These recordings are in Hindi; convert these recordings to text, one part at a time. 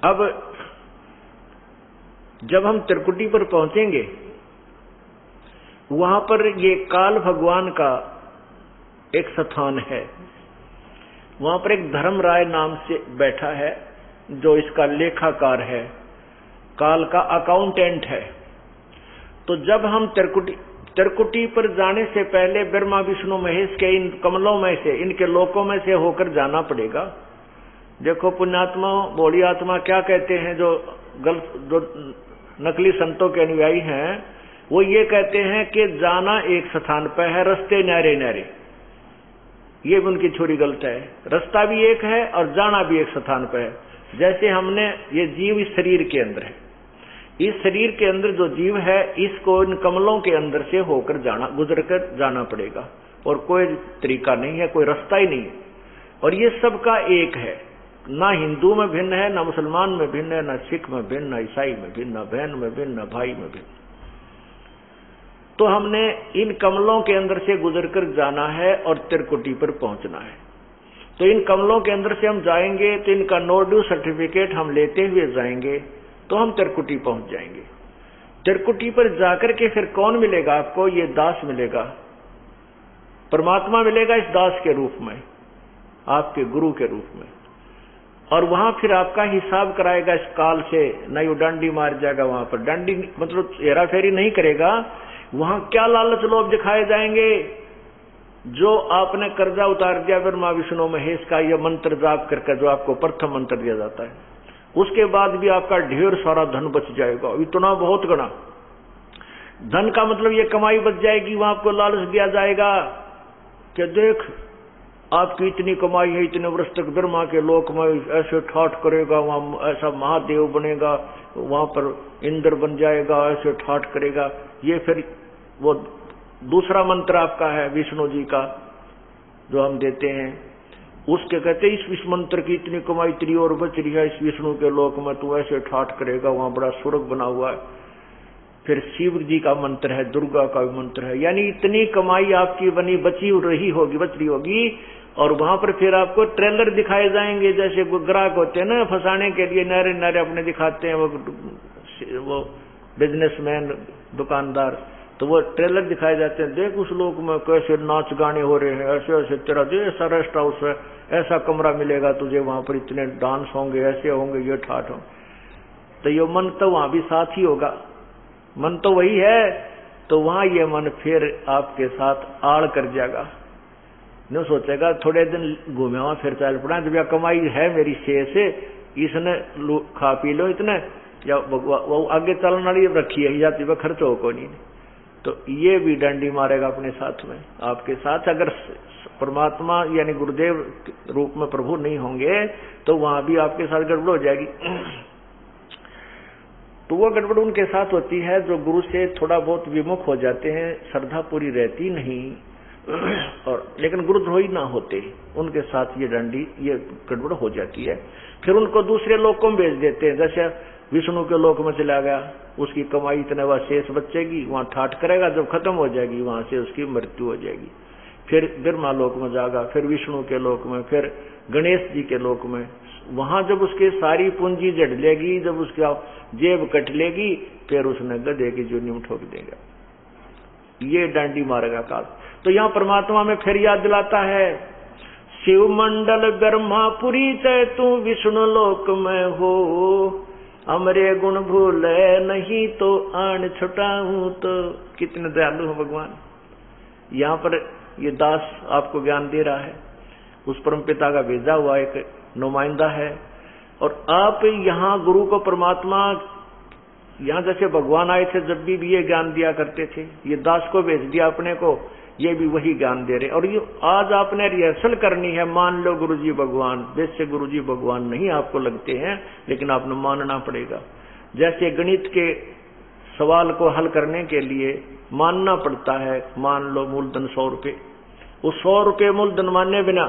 अब जब हम त्रिकुटी पर पहुंचेंगे, वहां पर ये काल भगवान का एक स्थान है। वहां पर एक धर्मराय नाम से बैठा है, जो इसका लेखाकार है, काल का अकाउंटेंट है। तो जब हम त्रिकुटी पर जाने से पहले ब्रह्मा विष्णु महेश के इन कमलों में से, इनके लोकों में से होकर जाना पड़ेगा। देखो पुण्यात्मा भोली आत्मा क्या कहते हैं, जो नकली संतों के अनुयायी हैं, वो ये कहते हैं कि जाना एक स्थान पर है, रास्ते न्यारे न्यारे। ये भी उनकी छोरी गलत है। रास्ता भी एक है और जाना भी एक स्थान पर है। जैसे हमने ये जीव इस शरीर के अंदर है, इस शरीर के अंदर जो जीव है, इसको इन कमलों के अंदर से होकर गुजर कर जाना पड़ेगा, और कोई तरीका नहीं है, कोई रास्ता ही नहीं है। और ये सबका एक है, ना हिंदू में भिन्न है, ना मुसलमान में भिन्न है, ना सिख में भिन्न, ना ईसाई में भिन्न, ना बहन में भिन्न, ना भाई में भिन्न। तो हमने इन कमलों के अंदर से गुजरकर जाना है और त्रिकुटी पर पहुंचना है। तो इन कमलों के अंदर से हम जाएंगे तो इनका नो ड्यू सर्टिफिकेट हम लेते हुए जाएंगे, तो हम त्रिकुटी पहुंच जाएंगे। त्रिकुटी पर जाकर के फिर कौन मिलेगा आपको? ये दास मिलेगा, परमात्मा मिलेगा इस दास के रूप में, आपके गुरु के रूप में। और वहां फिर आपका हिसाब कराएगा इस काल से। न यू डांडी मार जाएगा, वहां पर डांडी मतलब हेरा फेरी नहीं करेगा। वहां क्या लालच लोभ दिखाए जाएंगे? जो आपने कर्जा उतार दिया ब्रह्मा विष्णु महेश का, यह मंत्र जाप करके, जो आपको प्रथम मंत्र दिया जाता है, उसके बाद भी आपका ढेर सारा धन बच जाएगा, इतना बहुत गणा धन का मतलब ये कमाई बच जाएगी। वहां आपको लालच दिया जाएगा कि देख आपकी इतनी कमाई है, इतने वर्ष तक ब्रह्मा के लोक में ऐसे ठाठ करेगा, वहां ऐसा महादेव बनेगा, वहां पर इंद्र बन जाएगा, ऐसे ठाठ करेगा। ये फिर वो दूसरा मंत्र आपका है विष्णु जी का, जो हम देते हैं, उसके कहते इस मंत्र की इतनी कमाई इतनी और बच रही है, इस विष्णु के लोक में तू ऐसे ठाठ करेगा, वहां बड़ा स्वर्ग बना हुआ है। फिर शिव जी का मंत्र है, दुर्गा का भी मंत्र है, यानी इतनी कमाई आपकी बनी बच रही होगी। और वहां पर फिर आपको ट्रेलर दिखाए जाएंगे, जैसे ग्राहक होते हैं ना फंसाने के लिए, नारे नारे अपने दिखाते हैं वो बिजनेसमैन दुकानदार, तो वो ट्रेलर दिखाए जाते हैं। देख उस लोक में कैसे नाच गाने हो रहे हैं, ऐसे ऐसे तेरा जो ऐसा रेस्ट हाउस है, ऐसा कमरा मिलेगा तुझे, वहां पर इतने डांस होंगे, ऐसे होंगे, ये ठाठ हो। तो ये मन तो वहां भी साथ ही होगा, मन तो वही है। तो वहां ये मन फिर आपके साथ आड़ कर जाएगा, नहीं सोचेगा थोड़े दिन घूमे वहां फिर चल पड़ा, जब यह कमाई है मेरी शेष, इसने खा पी लो इतने, या वो आगे चलने वाली रखी है जाती वह खर्च हो को नहीं। तो ये भी डंडी मारेगा अपने साथ में, आपके साथ। अगर परमात्मा यानी गुरुदेव रूप में प्रभु नहीं होंगे तो वहां भी आपके साथ गड़बड़ हो जाएगी। तो वो गड़बड़ उनके साथ होती है जो गुरु से थोड़ा बहुत विमुख हो जाते हैं, श्रद्धा पूरी रहती नहीं, और लेकिन गुरुद्रोही ना होते, उनके साथ ये डंडी ये गड़बड़ हो जाती है। फिर उनको दूसरे लोकों में भेज देते हैं। जैसे विष्णु के लोक में चला गया, उसकी कमाई इतने वह शेष बचेगी, वहां ठाठ करेगा, जब खत्म हो जाएगी वहां से उसकी मृत्यु हो जाएगी। फिर ब्रह्मा लोक में जाएगा, फिर विष्णु के लोक में, फिर गणेश जी के लोक में। वहां जब उसके सारी पूंजी जड़ लेगी, जब उसका जेब कट लेगी, फिर उसने गधे की जूनी में ठोक देगा। ये डांडी मारेगा काल। तो यहाँ परमात्मा में फिर याद दिलाता है, शिव मंडल ब्रह्मापुरी चाहे तू विष्णु लोक में हो, हमरे गुण भूले नहीं तो आन छुटाऊं। तो कितने दयालु हो भगवान। यहाँ पर ये दास आपको ज्ञान दे रहा है, उस परम पिता का भेजा हुआ एक नुमाइंदा है। और आप यहाँ गुरु को परमात्मा, यहाँ जैसे भगवान आए थे जब भी ये ज्ञान दिया करते थे, ये दास को भेज दिया अपने को, ये भी वही ज्ञान दे रहे। और ये आज आपने रिहर्सल करनी है, मान लो गुरुजी भगवान, वैसे गुरुजी भगवान नहीं आपको लगते हैं, लेकिन आपने मानना पड़ेगा। जैसे गणित के सवाल को हल करने के लिए मानना पड़ता है, मान लो मूलधन 100 रुपये, वो 100 रुपये मूलधन मानने बिना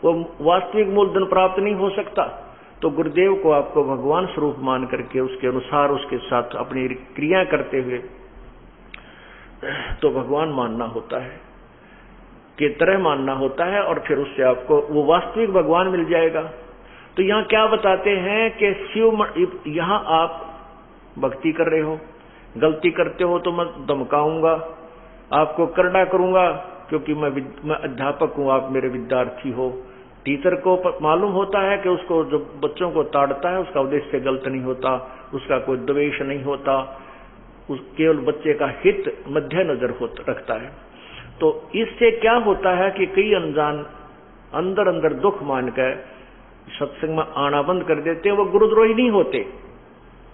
वो वास्तविक मूलधन प्राप्त नहीं हो सकता। तो गुरुदेव को आपको भगवान स्वरूप मान करके उसके अनुसार उसके साथ अपनी क्रिया करते हुए तो भगवान मानना होता है, के तरह मानना होता है, और फिर उससे आपको वो वास्तविक भगवान मिल जाएगा। तो यहाँ क्या बताते हैं कि यहाँ आप भक्ति कर रहे हो, गलती करते हो तो मैं धमकाऊंगा, आपको करड़ा करूंगा, क्योंकि मैं अध्यापक हूं, आप मेरे विद्यार्थी हो। टीचर को मालूम होता है कि उसको जो बच्चों को ताड़ता है उसका उद्देश्य गलत नहीं होता, उसका कोई द्वेष नहीं होता, केवल बच्चे का हित मध्य नजर रखता है। तो इससे क्या होता है कि कई अनजान अंदर अंदर दुख मानकर सत्संग में आना बंद कर देते हैं। वो गुरुद्रोही नहीं होते,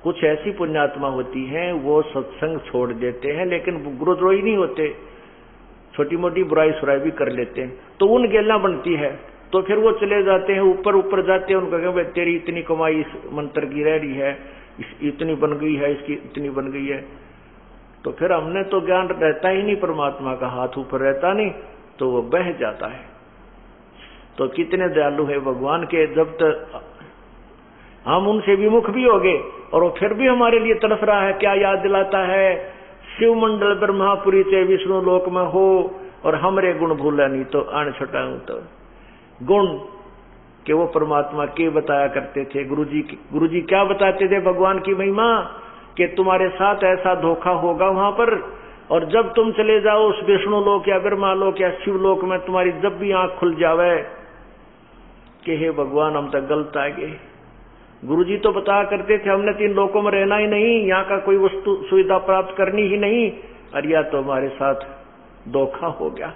कुछ ऐसी पुण्यात्मा होती हैं वो सत्संग छोड़ देते हैं, लेकिन गुरुद्रोही नहीं होते, छोटी मोटी बुराई सुराई भी कर लेते हैं। तो उन गेला बनती है, तो फिर वो चले जाते हैं ऊपर ऊपर जाते हैं, उनको कहते तेरी इतनी कमाई इस मंत्र की रह रही है, इतनी बन गई है, इसकी इतनी बन गई है। तो फिर हमने तो ज्ञान रहता ही नहीं, परमात्मा का हाथ ऊपर रहता नहीं, तो वो बह जाता है। तो कितने दयालु है भगवान के, जब तक हम उनसे विमुख भी हो गए और वो फिर भी हमारे लिए तड़फ रहा है। क्या याद दिलाता है, शिव मंडल ब्रह्मापुरी से विष्णु लोक में हो और हमरे गुण भूला नहीं तो अण छटाऊं। तो गुण कि वो परमात्मा के बताया करते थे, गुरुजी क्या बताते थे भगवान की महिमा, कि तुम्हारे साथ ऐसा धोखा होगा वहां पर, और जब तुम चले जाओ उस विष्णु लोक या ब्रह्मा लोक या शिव लोक में, तुम्हारी जब भी आंख खुल जावे कि हे भगवान हम तक गलत आ गए। गुरुजी तो बताया करते थे हमने 3 लोकों में रहना ही नहीं, यहाँ का कोई वस्तु सुविधा प्राप्त करनी ही नहीं, और या तो हमारे साथ धोखा हो गया।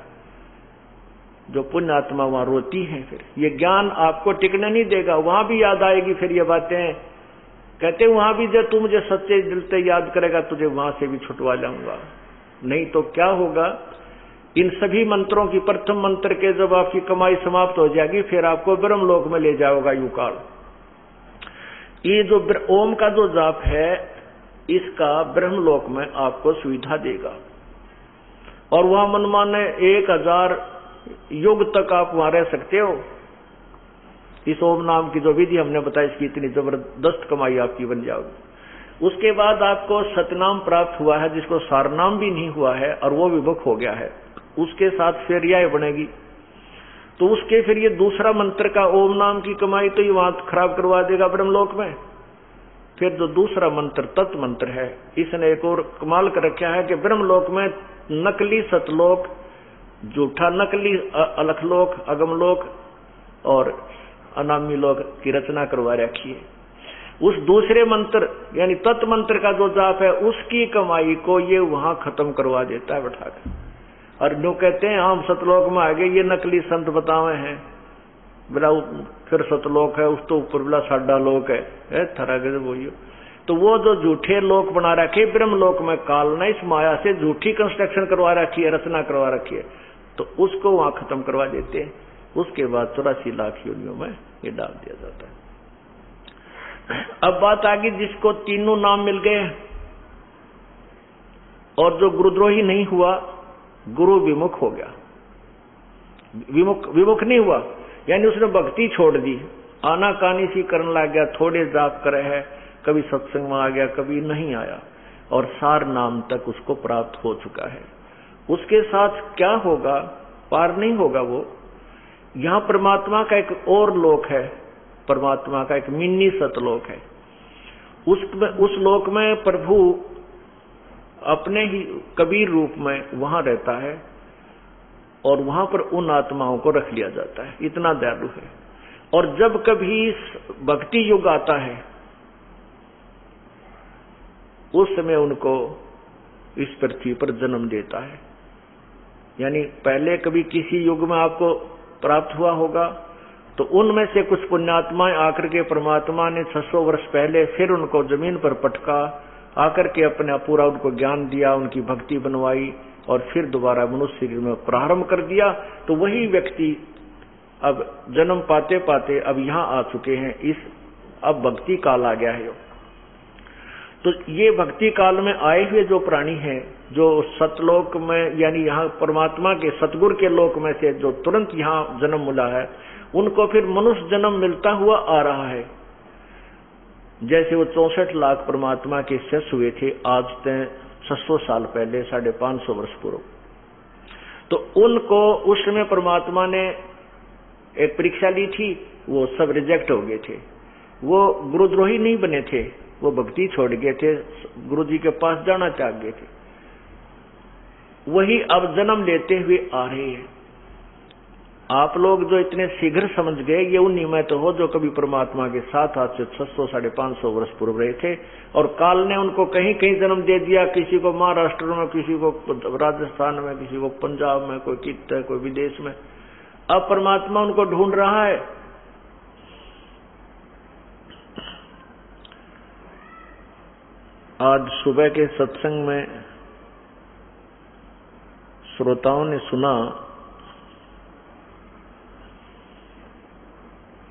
जो पुण्य आत्मा वहां रोती है, फिर ये ज्ञान आपको टिकने नहीं देगा, वहां भी याद आएगी फिर ये बातें। कहते वहां भी जब तू मुझे सच्चे दिल से याद करेगा तुझे वहां से भी छुटवा लाऊंगा। नहीं तो क्या होगा, इन सभी मंत्रों की प्रथम मंत्र के जब आपकी कमाई समाप्त हो जाएगी, फिर आपको ब्रह्मलोक में ले जाओगा युकाल। ये जो ओम का जो जाप है, इसका ब्रह्मलोक में आपको सुविधा देगा, और वहां मनमाने 1000 युग तक आप वहां रह सकते हो। इस ओम नाम की जो विधि हमने बताई, इसकी इतनी जबरदस्त कमाई आपकी बन जाएगी। उसके बाद आपको सतनाम प्राप्त हुआ है, जिसको सारनाम भी नहीं हुआ है और वो विमुख हो गया है, उसके साथ फिर रियाय बनेगी। तो उसके फिर ये दूसरा मंत्र का ओम नाम की कमाई तो ये वहां खराब करवा देगा ब्रह्मलोक में। फिर जो दूसरा मंत्र तत्व मंत्र है, इसने एक और कमाल कर रखा है कि ब्रह्मलोक में नकली सतलोक, झूठा नकली अलखलोक, अगमलोक और अनामी लोक की रचना करवा रखी है। उस दूसरे मंत्र यानी तत्व मंत्र का जो जाप है, उसकी कमाई को ये वहां खत्म करवा देता है बैठाकर। और जो कहते हैं हम सतलोक में आ गए, ये नकली संत बतावे हैं, बोला फिर सतलोक है, उस तो ऊपर बोला साडा लोक है थरा गए वही। तो वो जो झूठे लोक बना रखे ब्रह्मलोक में, काल ने इस माया से झूठी कंस्ट्रक्शन करवा रखी है, रचना करवा रखी है, तो उसको वहां खत्म करवा देते हैं। उसके बाद 84 लाख योनियों में ये डाल दिया जाता है। अब बात आ गई जिसको तीनों नाम मिल गए और जो गुरुद्रोही नहीं हुआ, गुरु विमुख हो गया। विमुख नहीं हुआ यानी उसने भक्ति छोड़ दी, आनाकानी सी करने लग गया, थोड़े जाप करे है, कभी सत्संग में आ गया कभी नहीं आया, और सार नाम तक उसको प्राप्त हो चुका है। उसके साथ क्या होगा, पार नहीं होगा वो। यहां परमात्मा का एक और लोक है, परमात्मा का एक मिनी सतलोक है। उस लोक में प्रभु अपने ही कबीर रूप में वहां रहता है और वहां पर उन आत्माओं को रख लिया जाता है, इतना दयालु है। और जब कभी भक्ति युग आता है, उस समय उनको इस पृथ्वी पर जन्म देता है। यानी पहले कभी किसी युग में आपको प्राप्त हुआ होगा, तो उनमें से कुछ पुण्यात्माएं आकर के परमात्मा ने 600 वर्ष पहले फिर उनको जमीन पर पटका, आकर के अपना पूरा उनको ज्ञान दिया, उनकी भक्ति बनवाई और फिर दोबारा मनुष्य शरीर में प्रारंभ कर दिया। तो वही व्यक्ति अब जन्म पाते पाते अब यहां आ चुके हैं, इस अब भक्ति काल आ गया है। तो ये भक्ति काल में आए हुए जो प्राणी हैं, जो सतलोक में यानी यहाँ परमात्मा के सतगुरु के लोक में से जो तुरंत यहाँ जन्म मिला है, उनको फिर मनुष्य जन्म मिलता हुआ आ रहा है। जैसे वो 64 लाख परमात्मा के शिष्य हुए थे आज से 600 साल पहले, 550 वर्ष पूर्व। तो उनको उस समय परमात्मा ने एक परीक्षा ली थी, वो सब रिजेक्ट हो गए थे। वो गुरुद्रोही नहीं बने थे, वो भक्ति छोड़ गए थे, गुरु जी के पास जाना चाह गए थे। वही अब जन्म लेते हुए आ रहे हैं। आप लोग जो इतने शीघ्र समझ गए, ये उन्हीं में तो हो जो कभी परमात्मा के साथ आज से 600-550 वर्ष पूर्व रहे थे, और काल ने उनको कहीं कहीं जन्म दे दिया, किसी को महाराष्ट्र में, किसी को राजस्थान में, किसी को पंजाब में, कोई कित कोई विदेश में। अब परमात्मा उनको ढूंढ रहा है। आज सुबह के सत्संग में श्रोताओं ने सुना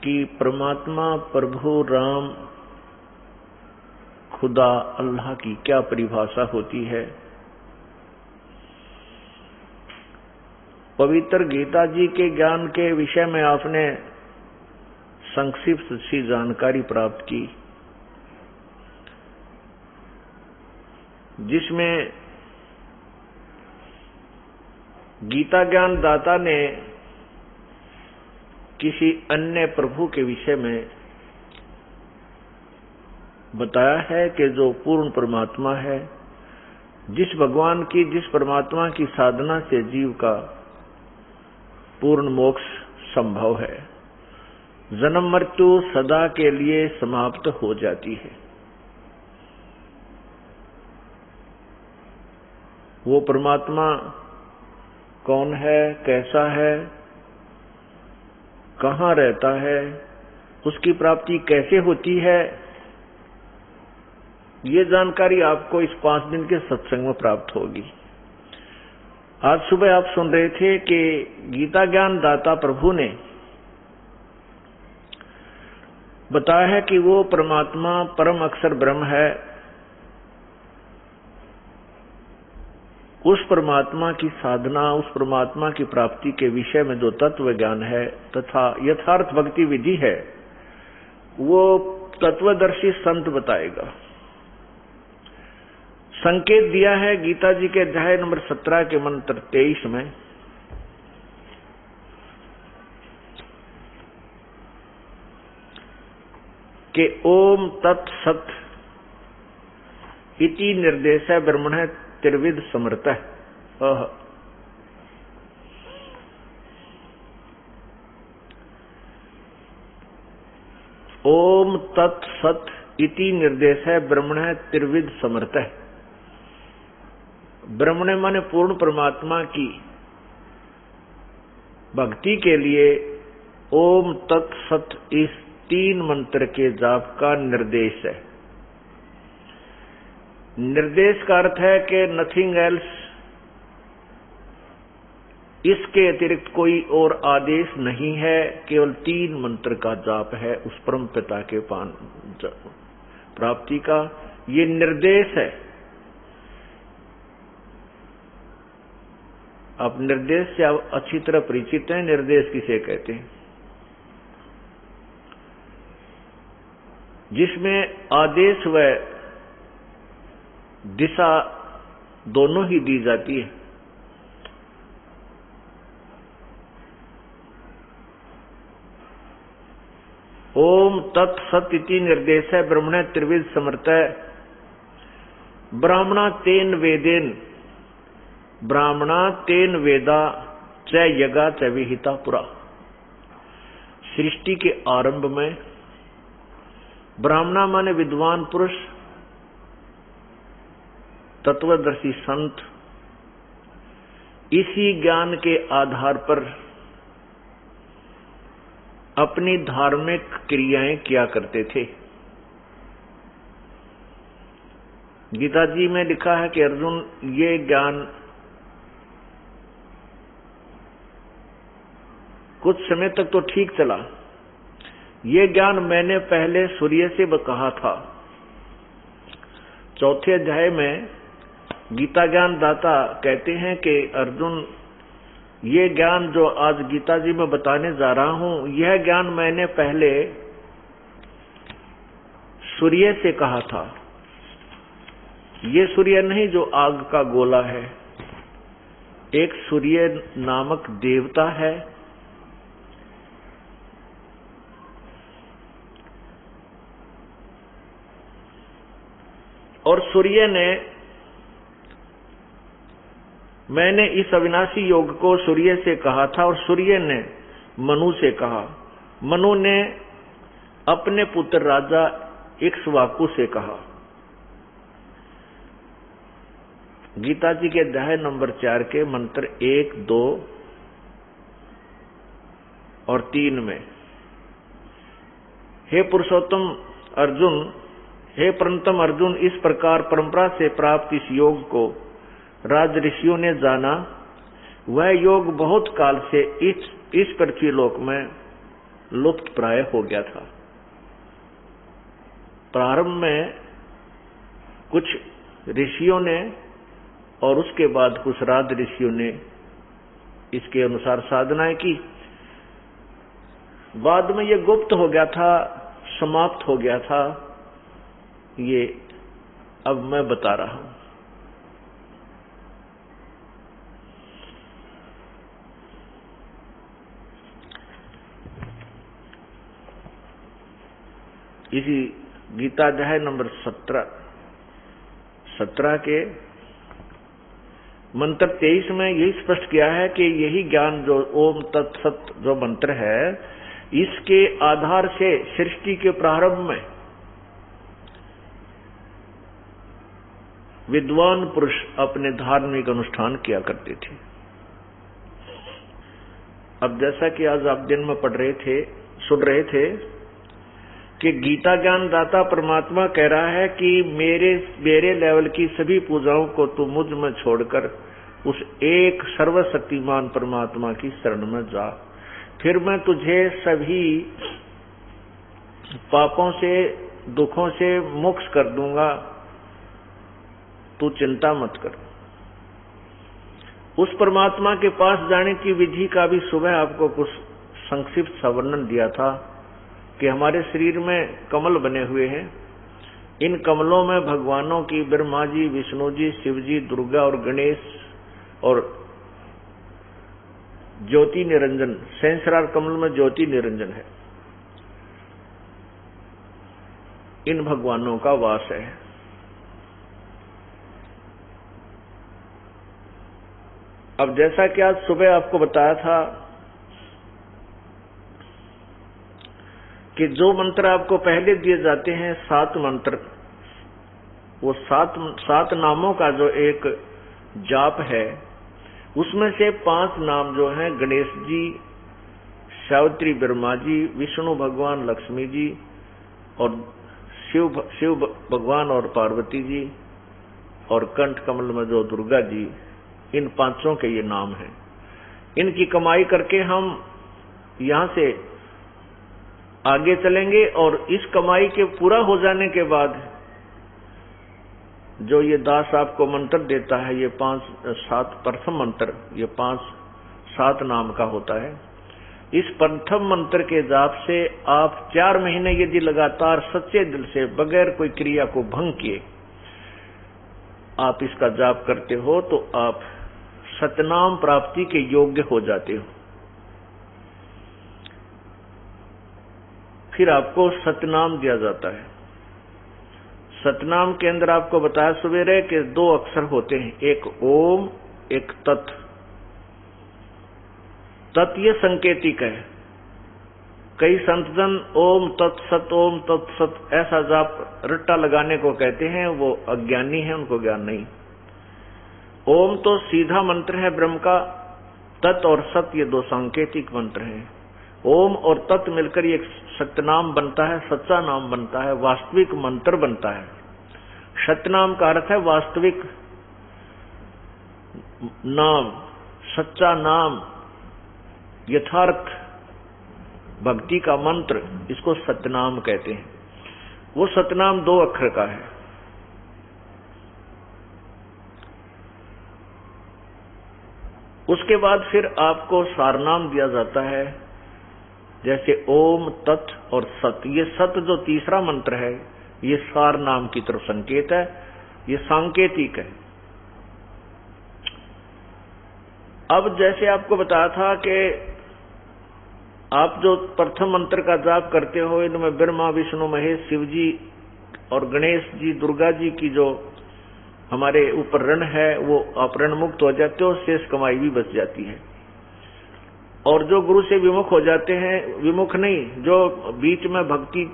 कि परमात्मा, प्रभु राम, खुदा, अल्लाह की क्या परिभाषा होती है। पवित्र गीता जी के ज्ञान के विषय में आपने संक्षिप्त सी जानकारी प्राप्त की, जिसमें गीता ज्ञान दाता ने किसी अन्य प्रभु के विषय में बताया है कि जो पूर्ण परमात्मा है, जिस भगवान की, जिस परमात्मा की साधना से जीव का पूर्ण मोक्ष संभव है, जन्म मृत्यु सदा के लिए समाप्त हो जाती है। वो परमात्मा कौन है, कैसा है, कहाँ रहता है, उसकी प्राप्ति कैसे होती है, ये जानकारी आपको इस 5 दिन के सत्संग में प्राप्त होगी। आज सुबह आप सुन रहे थे कि गीता ज्ञान दाता प्रभु ने बताया है कि वो परमात्मा परम अक्षर ब्रह्म है। उस परमात्मा की साधना, उस परमात्मा की प्राप्ति के विषय में जो तत्व ज्ञान है तथा यथार्थ भक्ति विधि है, वो तत्वदर्शी संत बताएगा। संकेत दिया है गीता जी के अध्याय नंबर 17 के मंत्र 23 में कि ओम तत्सत इति निर्देश ब्रह्मण त्रिविध समर्थ। ओम तत्सत इति निर्देश ब्रह्मण त्रिविध समर्थ। ब्रह्मण माने पूर्ण परमात्मा की भक्ति के लिए ओम तत्सत इस 3 मंत्र के जाप का निर्देश है। निर्देश का अर्थ है कि नथिंग एल्स, इसके अतिरिक्त कोई और आदेश नहीं है, केवल 3 मंत्र का जाप है उस परम पिता के प्राप्ति का। ये निर्देश है। आप निर्देश से आप अच्छी तरह परिचित हैं। निर्देश किसे कहते हैं? जिसमें आदेश व दिशा दोनों ही दी जाती है। ओम तत्सत इति निर्देश ब्रह्मण त्रिविध समर्थ। ब्राह्मणा तेन वेदेन, ब्राह्मणा तेन वेदा च यगा च विहिता पुरा। सृष्टि के आरंभ में ब्राह्मणा माने विद्वान पुरुष, तत्वदर्शी संत, इसी ज्ञान के आधार पर अपनी धार्मिक क्रियाएं किया करते थे। गीता जी में लिखा है कि अर्जुन, ये ज्ञान कुछ समय तक तो ठीक चला। ये ज्ञान मैंने पहले सूर्य से कहा था। 4थे अध्याय में गीता ज्ञान दाता कहते हैं कि अर्जुन, ये ज्ञान जो आज गीता जी में बताने जा रहा हूं, यह ज्ञान मैंने पहले सूर्य से कहा था। ये सूर्य नहीं जो आग का गोला है, एक सूर्य नामक देवता है और सूर्य ने, मैंने इस अविनाशी योग को सूर्य से कहा था और सूर्य ने मनु से कहा। मनु ने अपने पुत्र राजा इक्ष्वाकु से कहा। गीता जी के अध्याय नंबर 4 के मंत्र 1, 2 और 3 में, हे पुरुषोत्तम अर्जुन, हे परंतम अर्जुन, इस प्रकार परंपरा से प्राप्त इस योग को राज ऋषियों ने जाना। वह योग बहुत काल से इस पृथ्वी लोक में लुप्त प्राय हो गया था। प्रारंभ में कुछ ऋषियों ने और उसके बाद कुछ राज ऋषियों ने इसके अनुसार साधनाएं की। बाद में ये गुप्त हो गया था, समाप्त हो गया था। ये अब मैं बता रहा हूं। इसी गीता अध्याय नंबर 17 के मंत्र 23 में यही स्पष्ट किया है कि यही ज्ञान जो ओम तत्सत जो मंत्र है, इसके आधार से सृष्टि के प्रारंभ में विद्वान पुरुष अपने धार्मिक अनुष्ठान किया करते थे। अब जैसा कि आज आप दिन में सुन रहे थे कि गीता ज्ञान दाता परमात्मा कह रहा है कि मेरे लेवल की सभी पूजाओं को तू मुझ में छोड़कर उस एक सर्वशक्तिमान परमात्मा की शरण में जा, फिर मैं तुझे सभी पापों से, दुखों से मुक्त कर दूंगा, तू चिंता मत कर। उस परमात्मा के पास जाने की विधि का भी सुबह आपको कुछ संक्षिप्त सा वर्णन दिया था कि हमारे शरीर में कमल बने हुए हैं। इन कमलों में भगवानों की ब्रह्मा जी, विष्णु जी, शिव जी, दुर्गा और गणेश और ज्योति निरंजन, सहस्रार कमल में ज्योति निरंजन है, इन भगवानों का वास है। अब जैसा कि आज सुबह आपको बताया था कि जो मंत्र आपको पहले दिए जाते हैं 7 मंत्र, वो 7 नामों का जो एक जाप है, उसमें से 5 नाम जो हैं गणेश जी, सावित्री ब्रह्मा जी, विष्णु भगवान लक्ष्मी जी और शिव भगवान और पार्वती जी, और कंठ कमल में जो दुर्गा जी, इन 5 के ये नाम हैं। इनकी कमाई करके हम यहां से आगे चलेंगे और इस कमाई के पूरा हो जाने के बाद जो ये दास आपको मंत्र देता है, ये 5-7 प्रथम मंत्र, ये 5-7 नाम का होता है। इस प्रथम मंत्र के जाप से आप 4 महीने यदि लगातार सच्चे दिल से बगैर कोई क्रिया को भंग किए आप इसका जाप करते हो तो आप सतनाम प्राप्ति के योग्य हो जाते हो। फिर आपको सतनाम दिया जाता है। सतनाम के अंदर आपको बताया सवेरे के 2 अक्षर होते हैं, एक ओम, एक तत्। तत् ये संकेतिक है। कई संतजन ओम तत्सत ऐसा जाप रट्टा लगाने को कहते हैं, वो अज्ञानी है, उनको ज्ञान नहीं। ओम तो सीधा मंत्र है ब्रह्म का, तत् और सत ये 2 सांकेतिक मंत्र हैं। ओम और तत् मिलकर एक सतनाम बनता है, सच्चा नाम बनता है, वास्तविक मंत्र बनता है। सतनाम का अर्थ है वास्तविक नाम, सच्चा नाम, यथार्थ भक्ति का मंत्र, इसको सतनाम कहते हैं। वो सतनाम 2 अक्षर का है। उसके बाद फिर आपको सारनाम दिया जाता है, जैसे ओम, तत् और सत। ये सत जो तीसरा मंत्र है, ये सार नाम की तरफ संकेत है, ये सांकेतिक है। अब जैसे आपको बताया था कि आप जो प्रथम मंत्र का जाप करते हो, इनमें ब्रह्मा, विष्णु, महेश, शिव जी और गणेश जी दुर्गा जी की जो हमारे ऊपर ऋण है वो आप ऋण मुक्त हो जाते हो, शेष कमाई भी बच जाती है। और जो गुरु से विमुख हो जाते हैं, विमुख नहीं, जो बीच में भक्ति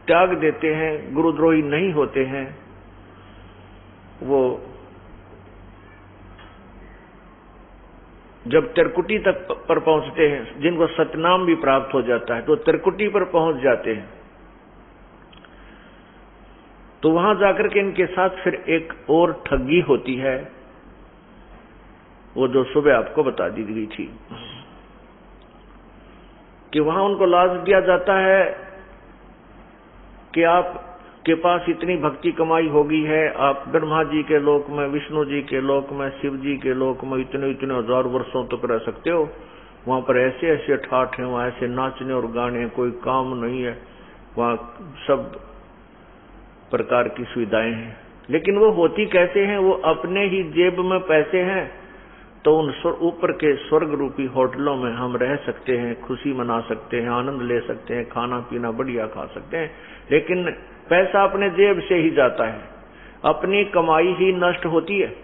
त्याग देते हैं, गुरुद्रोही नहीं होते हैं, वो जब त्रिकुटी तक पर पहुंचते हैं, जिनको सतनाम भी प्राप्त हो जाता है, तो त्रिकुटी पर पहुंच जाते हैं, तो वहां जाकर के इनके साथ फिर एक और ठगी होती है, वो जो सुबह आपको बता दी गई थी कि वहां उनको लालच दिया जाता है कि आपके पास इतनी भक्ति कमाई होगी है, आप ब्रह्मा जी के लोक में, विष्णु जी के लोक में, शिव जी के लोक में इतने इतने हजार वर्षों तक रह सकते हो। वहां पर ऐसे ऐसे ठाठ हैं, वहां ऐसे नाचने और गाने, कोई काम नहीं है, वहां सब प्रकार की सुविधाएं हैं। लेकिन वो होती कैसे हैं? वो अपने ही जेब में पैसे हैं, तो उन ऊपर के स्वर्ग रूपी होटलों में हम रह सकते हैं, खुशी मना सकते हैं, आनंद ले सकते हैं, खाना पीना बढ़िया खा सकते हैं, लेकिन पैसा अपने जेब से ही जाता है, अपनी कमाई ही नष्ट होती है।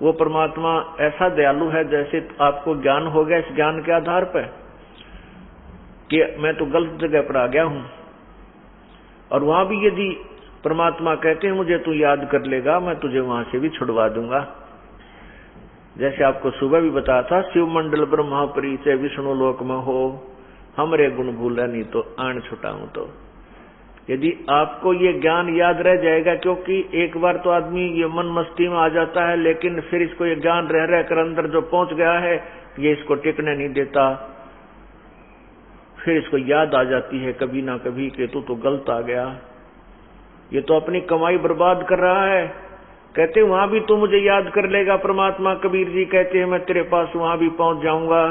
वो परमात्मा ऐसा दयालु है, जैसे आपको ज्ञान हो गया, इस ज्ञान के आधार पर कि मैं तो गलत जगह पर आ गया हूं, और वहां भी यदि परमात्मा कहते हैं मुझे तू याद कर लेगा, मैं तुझे वहां से भी छुड़वा दूंगा। जैसे आपको सुबह भी बताया था, शिव मंडल ब्रह्मापरी से विष्णु लोक में हो, हमरे गुण भूला नहीं तो आन छुटाऊं। तो यदि आपको ये ज्ञान याद रह जाएगा, क्योंकि एक बार तो आदमी ये मन मस्ती में आ जाता है, लेकिन फिर इसको ये ज्ञान रह रहकर अंदर जो पहुंच गया है, ये इसको टिकने नहीं देता, फिर इसको याद आ जाती है कभी ना कभी कि तू तो गलत आ गया, ये तो अपनी कमाई बर्बाद कर रहा है। कहते वहां भी तू मुझे याद कर लेगा, परमात्मा कबीर जी कहते हैं मैं तेरे पास वहां भी पहुंच जाऊंगा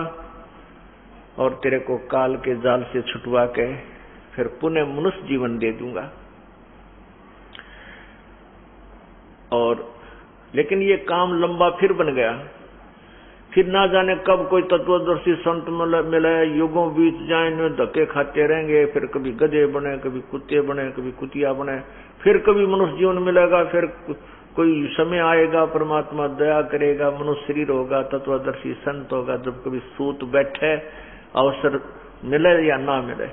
और तेरे को काल के जाल से छुटवा के फिर पुनः मनुष्य जीवन दे दूंगा। और लेकिन ये काम लंबा फिर बन गया, फिर ना जाने कब कोई तत्वदर्शी संत मिले, युगों बीत जाए, धक्के खाते रहेंगे, फिर कभी गधे बने, कभी कुत्ते बने, कभी कुतिया बने, फिर कभी मनुष्य जीवन मिलेगा, फिर कोई समय आएगा परमात्मा दया करेगा, मनुष्य शरीर होगा, तत्वदर्शी संत होगा, जब कभी सूत बैठे, अवसर मिले या ना मिले।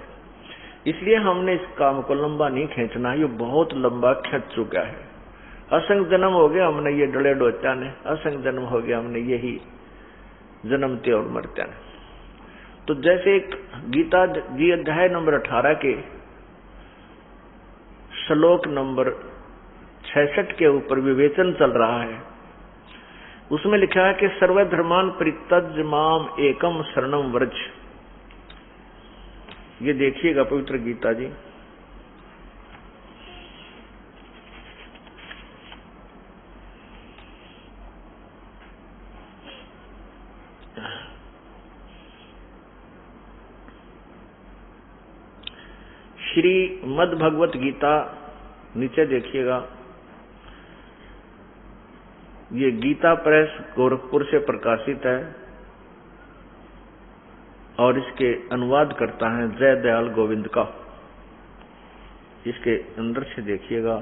इसलिए हमने इस काम को लंबा नहीं खींचना, ये बहुत लंबा खींच चुका है। असंख्य जन्म हो गया हमने ये डले डोचा ने, असंख्य जन्म हो गया हमने यही जन्मते और मरते हैं। तो जैसे एक गीता जी अध्याय नंबर 18 के श्लोक नंबर 66 के ऊपर विवेचन चल रहा है, उसमें लिखा है कि सर्वधर्मान परित्यज्य माम एकम शरणम व्रज। ये देखिएगा पवित्र गीता जी, श्री मद भगवत गीता, नीचे देखिएगा, ये गीता प्रेस गोरखपुर से प्रकाशित है और इसके अनुवाद करता है जय दयाल गोविंद का। इसके अंदर से देखिएगा,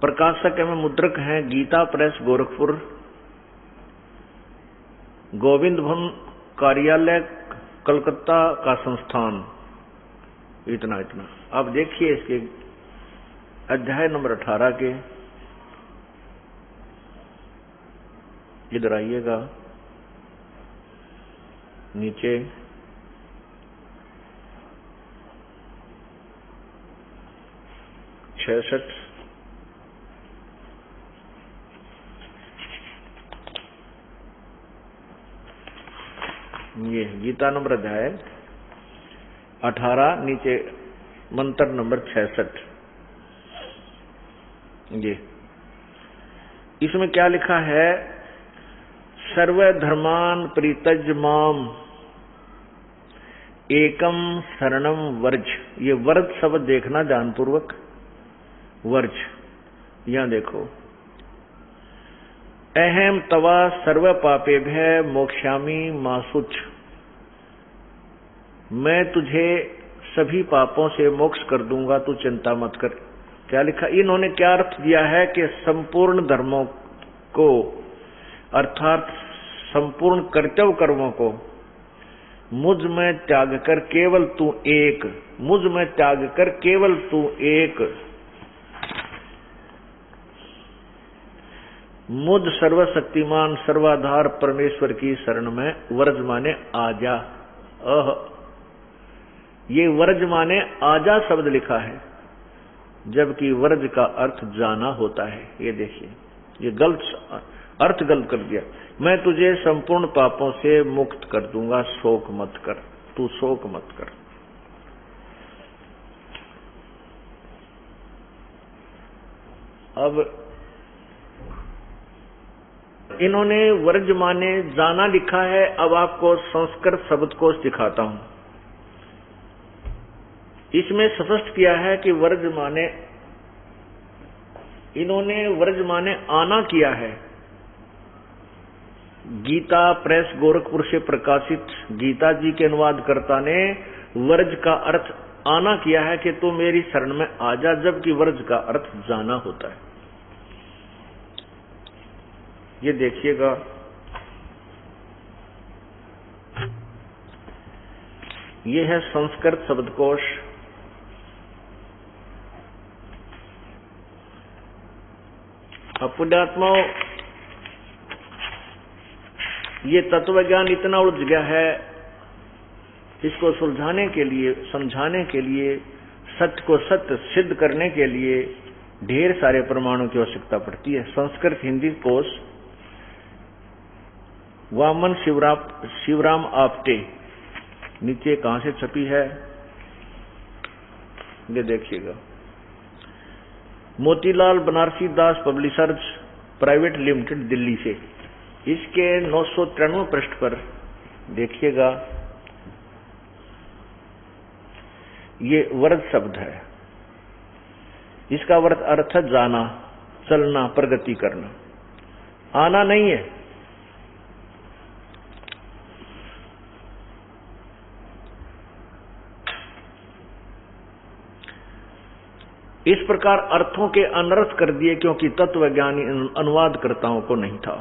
प्रकाशक एवं मुद्रक हैं गीता प्रेस गोरखपुर, गोविंद भवन कार्यालय कलकत्ता का संस्थान। इतना आप देखिए इसके अध्याय नंबर 18 के, इधर आइएगा नीचे, छठ ये गीता नंबर अध्याय 18, नीचे मंत्र नंबर 66। ये इसमें क्या लिखा है? सर्वधर्मान परित्यज्य माम एकम शरणम वर्ज। ये वर्ज शब्द देखना ध्यानपूर्वक, वर्ज, यहां देखो, अहम तवा सर्व पापेभ्य मोक्ष्यामि मा शुच। मैं तुझे सभी पापों से मोक्ष कर दूंगा, तू चिंता मत कर। क्या लिखा? इन्होंने क्या अर्थ दिया है कि संपूर्ण धर्मों को अर्थात संपूर्ण कर्तव्य कर्मों को मुझ में त्याग कर केवल तू एक, मुझ में त्याग कर केवल तू एक, मुझ सर्वशक्तिमान सर्वाधार परमेश्वर की शरण में वर्ज माने आजा। ये वर्ज माने आजा शब्द लिखा है, जबकि वर्ज का अर्थ जाना होता है। ये देखिए, ये गलत अर्थ गलत कर दिया। मैं तुझे संपूर्ण पापों से मुक्त कर दूंगा, शोक मत कर, तू शोक मत कर। अब इन्होंने वर्ज माने जाना लिखा है। अब आपको संस्कृत शब्दकोश दिखाता हूं। इसमें स्पष्ट किया है कि वर्ज माने, इन्होंने वर्ज माने आना किया है। गीता प्रेस गोरखपुर से प्रकाशित गीता जी के अनुवादकर्ता ने वर्ज का अर्थ आना किया है कि तू मेरी शरण में आ जा, जबकि वर्ज का अर्थ जाना होता है। ये देखिएगा, ये है संस्कृत शब्दकोश। पुण्यात्माओं, ये तत्व ज्ञान इतना उलझ गया है, इसको सुलझाने के लिए, समझाने के लिए, सत्य को सत्य सिद्ध करने के लिए ढेर सारे प्रमाणों की आवश्यकता पड़ती है। संस्कृत हिंदी कोश वामन शिवराम आपटे, नीचे कहां से छपी है ये देखिएगा। मोतीलाल बनारसी दास पब्लिशर्स प्राइवेट लिमिटेड, दिल्ली से। इसके 993 पृष्ठ पर देखिएगा, ये वर्ज शब्द है। इसका अर्थ है जाना, चलना, प्रगति करना, आना नहीं है। इस प्रकार अर्थों के अनर्थ कर दिए, क्योंकि तत्वज्ञानी अनुवादकर्ताओं को नहीं था।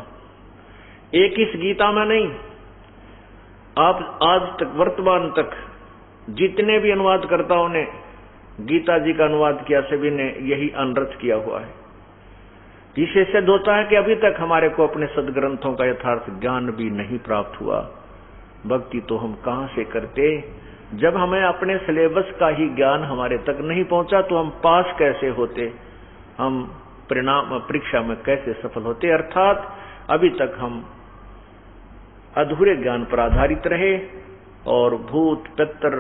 एक इस गीता में नहीं, आप आज तक वर्तमान तक जितने भी अनुवादकर्ताओं ने गीता जी का अनुवाद किया, सभी ने यही अनर्थ किया हुआ है। इससे सिद्ध होता है कि अभी तक हमारे को अपने सदग्रंथों का यथार्थ ज्ञान भी नहीं प्राप्त हुआ। भक्ति तो हम कहां से करते, जब हमें अपने सिलेबस का ही ज्ञान हमारे तक नहीं पहुंचा तो हम पास कैसे होते, हम परिणाम परीक्षा में कैसे सफल होते। अर्थात अभी तक हम अधूरे ज्ञान पर आधारित रहे और भूत पितर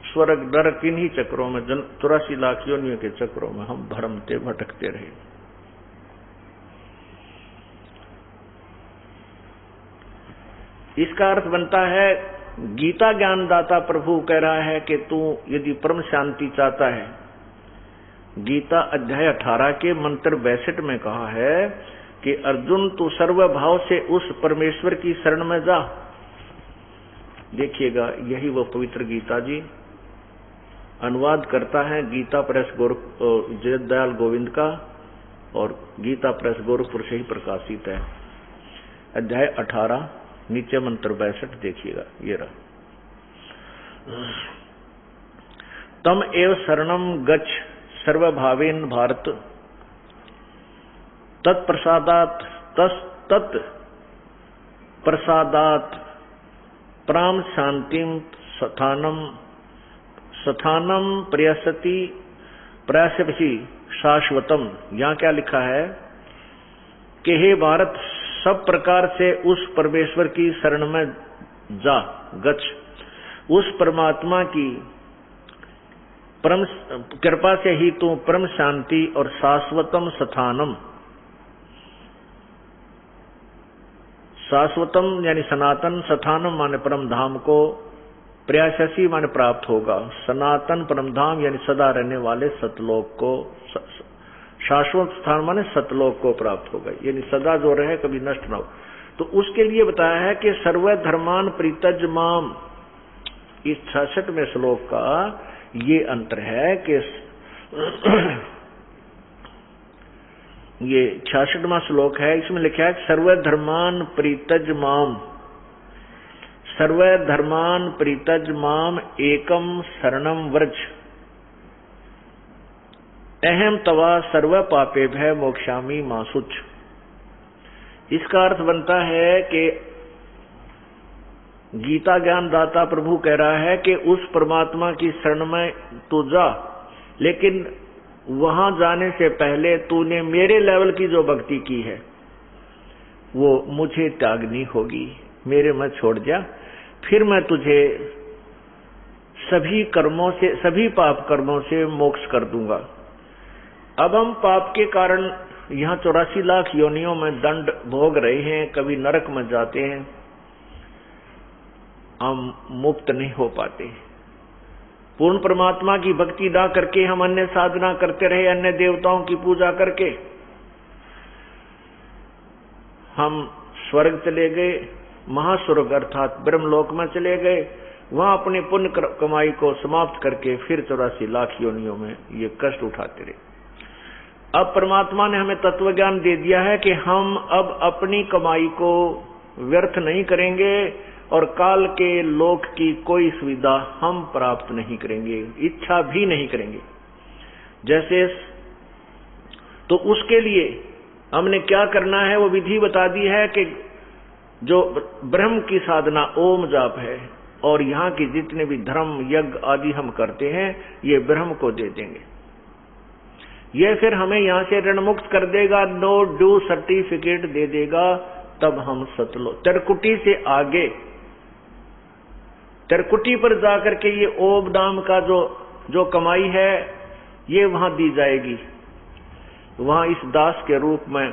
स्वर्ग नरक इन्हीं चक्रों में, 84 लाख योनियों के चक्रों में हम भरमते भटकते रहे। इसका अर्थ बनता है, गीता ज्ञानदाता प्रभु कह रहा है कि तू यदि परम शांति चाहता है, गीता अध्याय 18 के मंत्र 62 में कहा है कि अर्जुन तू सर्वभाव से उस परमेश्वर की शरण में जा। देखिएगा, यही वो पवित्र गीता जी अनुवाद करता है गीता प्रेस जगत दयाल गोविंद का, और गीता प्रेस गोरखपुर से ही प्रकाशित है। अध्याय 18 नीचे मंत्र 62 देखिएगा, ये रहा। तम एव शरणम गच्छ सर्वभावेन भारत, तत्प्रसादात प्राम शांतिम स्थानम प्रयासति शाश्वतम। यहां क्या लिखा है कि हे भारत, सब प्रकार से उस परमेश्वर की शरण में जा, गच्छ। उस परमात्मा की परम कृपा से ही तू परम शांति और शाश्वतम स्थानम, शाश्वतम यानी सनातन, स्थानम माने परम धाम को, प्रयाससी माने प्राप्त होगा। सनातन परम धाम यानी सदा रहने वाले सतलोक को, शाश्वत स्थान माने सतलोक को प्राप्त होगा, यानी सदा जो रहे, कभी नष्ट ना हो। तो उसके लिए बताया है कि सर्व धर्मान प्रीतज माम, इस 66वें श्लोक का ये अंतर है कि ये 66वां श्लोक है, इसमें लिखा है सर्व धर्मान प्रीतज माम, सर्व धर्मान प्रीतज माम एकम शरणम व्रज अहम तवा सर्व पापे भय मोक्षामी मासुच। इसका अर्थ बनता है कि गीता ज्ञान दाता प्रभु कह रहा है कि उस परमात्मा की शरण में तू जा, लेकिन वहां जाने से पहले तूने मेरे लेवल की जो भक्ति की है वो मुझे त्यागनी होगी, मेरे में छोड़ जा, फिर मैं तुझे सभी कर्मों से, सभी पाप कर्मों से मोक्ष कर दूंगा। अब हम पाप के कारण यहाँ 84 लाख योनियों में दंड भोग रहे हैं, कभी नरक में जाते हैं, हम मुक्त नहीं हो पाते। पूर्ण परमात्मा की भक्ति ना करके हम अन्य साधना करते रहे, अन्य देवताओं की पूजा करके हम स्वर्ग चले गए, महास्वर्ग अर्थात ब्रह्मलोक में चले गए, वहां अपनी पुण्य कमाई को समाप्त करके फिर 84 लाख योनियों में ये कष्ट उठाते रहे। अब परमात्मा ने हमें तत्व ज्ञान दे दिया है कि हम अब अपनी कमाई को व्यर्थ नहीं करेंगे और काल के लोक की कोई सुविधा हम प्राप्त नहीं करेंगे, इच्छा भी नहीं करेंगे। जैसे तो उसके लिए हमने क्या करना है वो विधि बता दी है कि जो ब्रह्म की साधना ओम जाप है और यहाँ की जितने भी धर्म यज्ञ आदि हम करते हैं ये ब्रह्म को दे देंगे, ये फिर हमें यहां से ऋण मुक्त कर देगा, नो ड्यू सर्टिफिकेट दे देगा। तब हम सतलो तिरकुटी से आगे, तिरकुटी पर जाकर के ये ओम नाम का जो कमाई है ये वहां दी जाएगी। वहां इस दास के रूप में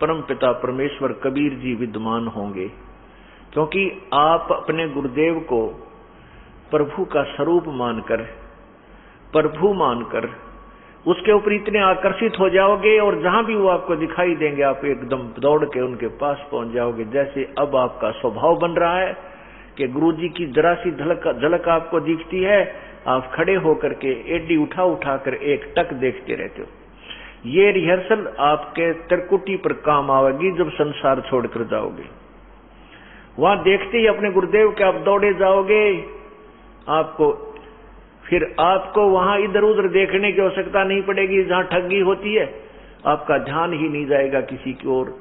परम पिता परमेश्वर कबीर जी विद्यमान होंगे, क्योंकि आप अपने गुरुदेव को प्रभु का स्वरूप मानकर, प्रभु मानकर उसके ऊपर इतने आकर्षित हो जाओगे और जहां भी वो आपको दिखाई देंगे आप एकदम दौड़ के उनके पास पहुंच जाओगे। जैसे अब आपका स्वभाव बन रहा है कि गुरुजी की जरा सी झलक आपको दिखती है, आप खड़े होकर के एडी उठा उठाकर एक टक देखते रहते हो। ये रिहर्सल आपके त्रिकुटी पर काम आवेगी जब संसार छोड़कर जाओगे। वहां देखते ही अपने गुरुदेव के आप दौड़े जाओगे, आपको फिर आपको वहां इधर उधर देखने की आवश्यकता नहीं पड़ेगी। जहां ठगी होती है आपका ध्यान ही नहीं जाएगा किसी की ओर।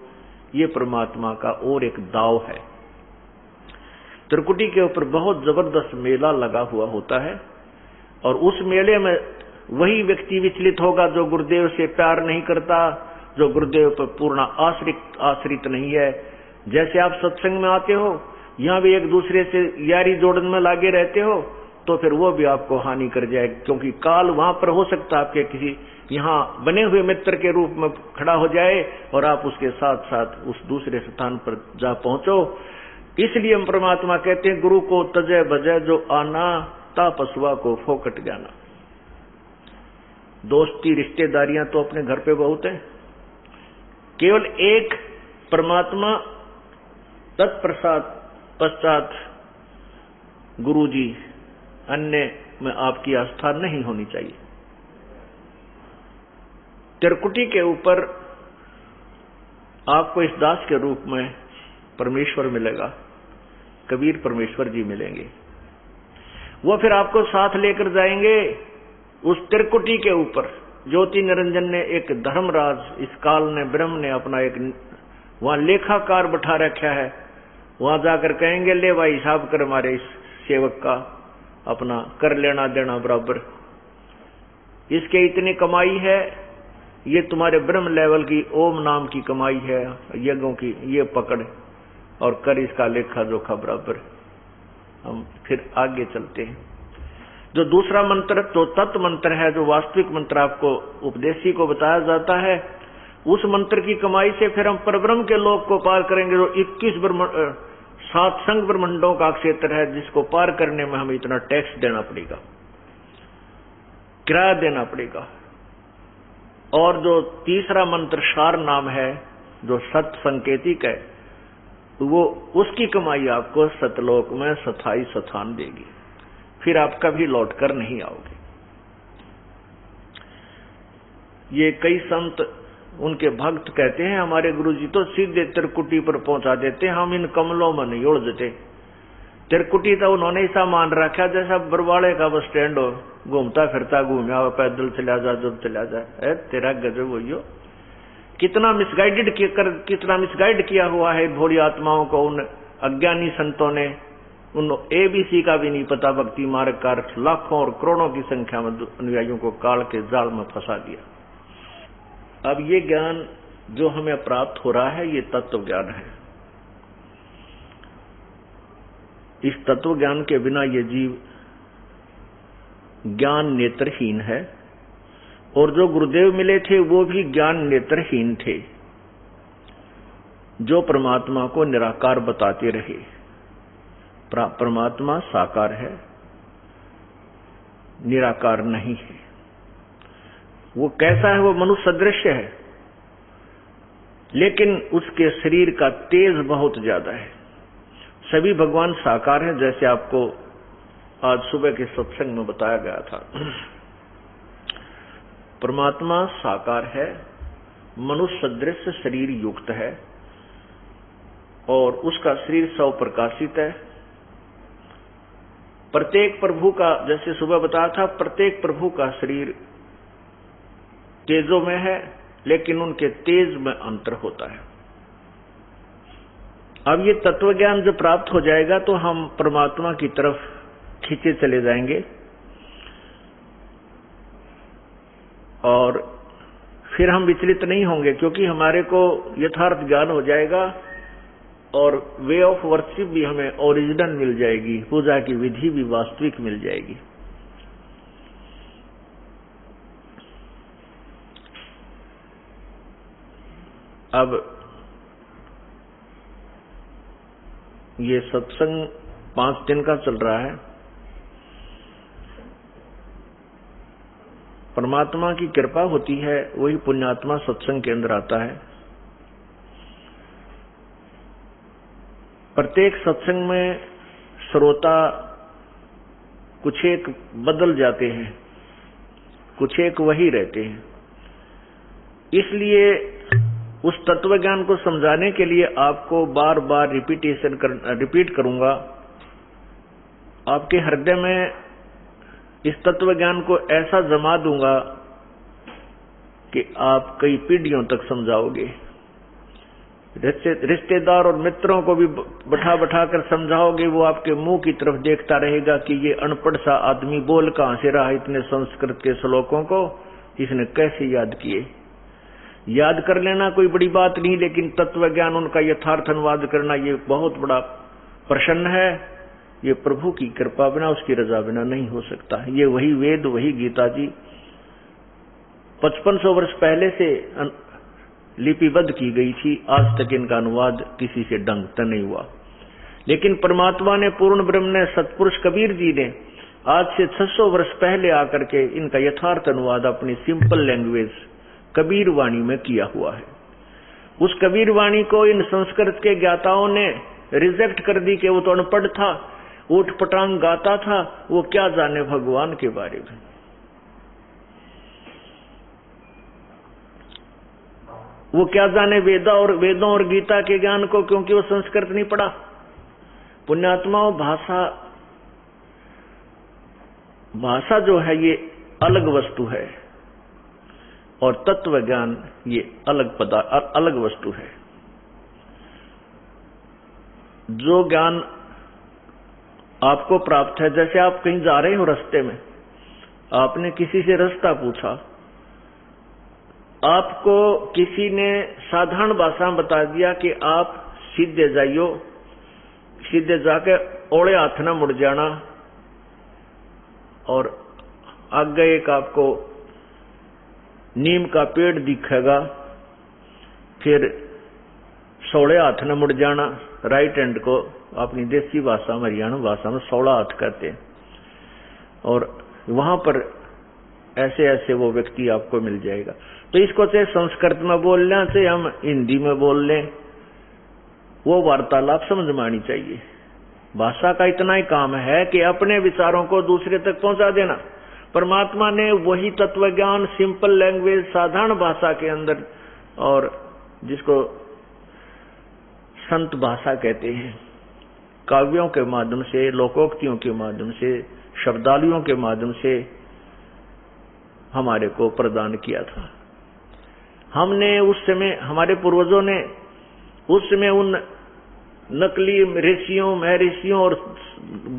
ये परमात्मा का और एक दाव है। त्रिकुटी के ऊपर बहुत जबरदस्त मेला लगा हुआ होता है और उस मेले में वही व्यक्ति विचलित होगा जो गुरुदेव से प्यार नहीं करता, जो गुरुदेव पर पूर्ण आश्रित नहीं है। जैसे आप सत्संग में आते हो, यहां भी एक दूसरे से यारी जोड़न में लागे रहते हो, तो फिर वो भी आपको हानि कर जाएगा, क्योंकि काल वहां पर हो सकता है आपके किसी यहाँ बने हुए मित्र के रूप में खड़ा हो जाए और आप उसके साथ साथ उस दूसरे स्थान पर जा पहुंचो। इसलिए हम परमात्मा कहते हैं गुरु को तजय बजय जो आना, ता पशुआ को फोकट जाना। दोस्ती रिश्तेदारियां तो अपने घर पे बहुत है, केवल एक परमात्मा तत्प्रसाद पश्चात गुरु जी, अन्य में आपकी आस्था नहीं होनी चाहिए। त्रिकुटी के ऊपर आपको इस दास के रूप में परमेश्वर मिलेगा, कबीर परमेश्वर जी मिलेंगे। वो फिर आपको साथ लेकर जाएंगे उस त्रिकुटी के ऊपर। ज्योति निरंजन ने एक धर्मराज इस काल ने ब्रह्म ने अपना एक वहां लेखाकार बैठा रखा है, वहां जाकर कहेंगे ले भाई हिसाब कर हमारे इस सेवक का, अपना कर लेना देना बराबर, इसके इतनी कमाई है, ये तुम्हारे ब्रह्म लेवल की ओम नाम की कमाई है यज्ञों की, ये पकड़ और कर इसका लेखा जोखा बराबर। हम फिर आगे चलते हैं। जो दूसरा मंत्र तो तत्व मंत्र है, जो वास्तविक मंत्र आपको उपदेशी को बताया जाता है, उस मंत्र की कमाई से फिर हम परब्रह्म के लोक को पार करेंगे। जो 21 7 संग ब्रह्मंडों का क्षेत्र है, जिसको पार करने में हमें इतना टैक्स देना पड़ेगा, किराया देना पड़ेगा, और जो तीसरा मंत्र सार नाम है, जो सत संकेतिक है, वो उसकी कमाई आपको सतलोक में स्थायी स्थान देगी, फिर आप कभी लौट कर नहीं आओगे। ये कई संत, उनके भक्त कहते हैं हमारे गुरुजी तो सीधे त्रिकुटी पर पहुंचा देते, हम इन कमलों में नहीं उलझते। त्रिकुटी तो उन्होंने ऐसा मान रखा जैसा बरवाड़े का बस स्टैंड हो, घूमता फिरता घूमया हो, पैदल चला जा जब चला जाए। तेरा गजब हो, कितना मिसगाइड किया हुआ है भोली आत्माओं को उन अज्ञानी संतों ने। उन ABC का भी नहीं पता, भक्ति मार्ग का लाखों और करोड़ों की संख्या में अनुयायियों को काल के जाल में फंसा दिया। अब ये ज्ञान जो हमें प्राप्त हो रहा है, ये तत्व ज्ञान है। इस तत्व ज्ञान के बिना ये जीव ज्ञान नेत्रहीन है, और जो गुरुदेव मिले थे वो भी ज्ञान नेत्रहीन थे, जो परमात्मा को निराकार बताते रहे। परमात्मा साकार है, निराकार नहीं है। वो कैसा है? वो मनुष्य सदृश है, लेकिन उसके शरीर का तेज बहुत ज्यादा है। सभी भगवान साकार हैं, जैसे आपको आज सुबह के सत्संग में बताया गया था। परमात्मा साकार है, मनुष्य सदृश शरीर युक्त है, और उसका शरीर स्वप्रकाशित है। प्रत्येक प्रभु का, जैसे सुबह बताया था, प्रत्येक प्रभु का शरीर तेजों में है, लेकिन उनके तेज में अंतर होता है। अब ये तत्व ज्ञान जब प्राप्त हो जाएगा तो हम परमात्मा की तरफ खींचे चले जाएंगे, और फिर हम विचलित नहीं होंगे, क्योंकि हमारे को यथार्थ ज्ञान हो जाएगा, और वे ऑफ वर्शिप भी हमें ओरिजिनल मिल जाएगी, पूजा की विधि भी वास्तविक मिल जाएगी। अब ये सत्संग 5 दिन का चल रहा है। परमात्मा की कृपा होती है, वही पुण्यात्मा सत्संग के अंदर आता है। प्रत्येक सत्संग में श्रोता कुछ एक बदल जाते हैं, कुछ एक वही रहते हैं। इसलिए उस तत्व ज्ञान को समझाने के लिए आपको बार बार रिपीट करूंगा। आपके हृदय में इस तत्व ज्ञान को ऐसा जमा दूंगा कि आप कई पीढ़ियों तक समझाओगे। रिश्तेदार और मित्रों को भी बैठा बैठा कर समझाओगे, वो आपके मुंह की तरफ देखता रहेगा कि ये अनपढ़ सा आदमी बोल कहां से रहा इतने संस्कृत के श्लोकों को, इसने कैसे याद किए। याद कर लेना कोई बड़ी बात नहीं, लेकिन तत्व ज्ञान उनका यथार्थ अनुवाद करना ये बहुत बड़ा प्रश्न है। ये प्रभु की कृपा बिना, उसकी रजा बिना नहीं हो सकता। ये वही वेद, वही गीता जी 5500 वर्ष पहले से लिपिबद्ध की गई थी। आज तक इनका अनुवाद किसी से ढंग से नहीं हुआ, लेकिन परमात्मा ने, पूर्ण ब्रह्म ने, सतपुरुष कबीर जी ने आज से 600 वर्ष पहले आकर के इनका यथार्थ अनुवाद अपनी सिंपल लैंग्वेज कबीर वाणी में किया हुआ है। उस कबीर वाणी को इन संस्कृत के ज्ञाताओं ने रिजेक्ट कर दी कि वो तो अनपढ़ था, ऊट पटांग गाता था, वो क्या जाने भगवान के बारे में। वो क्या जाने वेदों और गीता के ज्ञान को, क्योंकि वो संस्कृत नहीं पढ़ा। पुण्यात्माओं, भाषा जो है ये अलग वस्तु है, और तत्व ज्ञान ये अलग वस्तु है। जो ज्ञान आपको प्राप्त है, जैसे आप कहीं जा रहे हो, रास्ते में आपने किसी से रास्ता पूछा, आपको किसी ने साधारण भाषा में बता दिया कि आप सीधे जाइयो, सीधे जाके ओले हाथ न मुड़ जाना, और आगे एक आपको नीम का पेड़ दिखेगा, फिर सोले हाथ न मुड़ जाना। राइट हैंड को अपनी देसी भाषा में, हरियाणा भाषा में 16 हाथ कहते हैं। और वहां पर ऐसे ऐसे वो व्यक्ति आपको मिल जाएगा। तो इसको चाहे संस्कृत में बोल लें, चाहे हम हिंदी में बोल लें, वो वार्तालाप समझ में आनी चाहिए। भाषा का इतना ही काम है कि अपने विचारों को दूसरे तक पहुंचा देना। परमात्मा ने वही तत्व ज्ञान सिंपल लैंग्वेज, साधारण भाषा के अंदर, और जिसको संत भाषा कहते हैं, काव्यों के माध्यम से, लोकोक्तियों के माध्यम से, शब्दावलियों के माध्यम से हमारे को प्रदान किया था। हमने उस समय, हमारे पूर्वजों ने उस समय उन नकली ऋषियों, महर्षियों और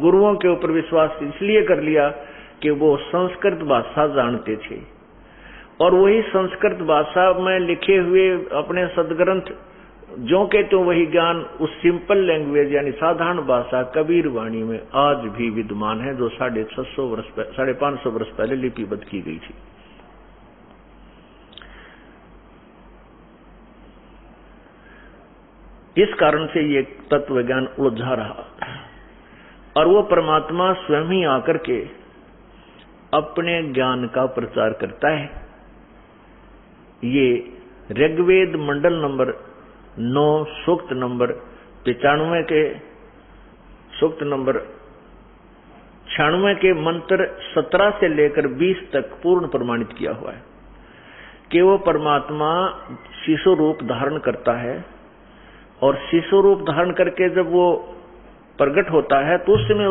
गुरुओं के ऊपर विश्वास इसलिए कर लिया कि वो संस्कृत भाषा जानते थे, और वही संस्कृत भाषा में लिखे हुए अपने सदग्रंथ जो के तो वही ज्ञान उस सिंपल लैंग्वेज यानी साधारण भाषा कबीर वाणी में आज भी विद्यमान है, जो 550 वर्ष पहले लिपिबद्ध की गई थी। इस कारण से ये तत्व ज्ञान उलझा रहा, और वो परमात्मा स्वयं ही आकर के अपने ज्ञान का प्रचार करता है। ये ऋग्वेद मंडल नंबर 9 सूक्त नंबर 95 के, सूक्त नंबर 96 के मंत्र 17 से लेकर 20 तक पूर्ण प्रमाणित किया हुआ है कि वो परमात्मा शिशु रूप धारण करता है, और शिशु रूप धारण करके जब वो प्रकट होता है तो उस समय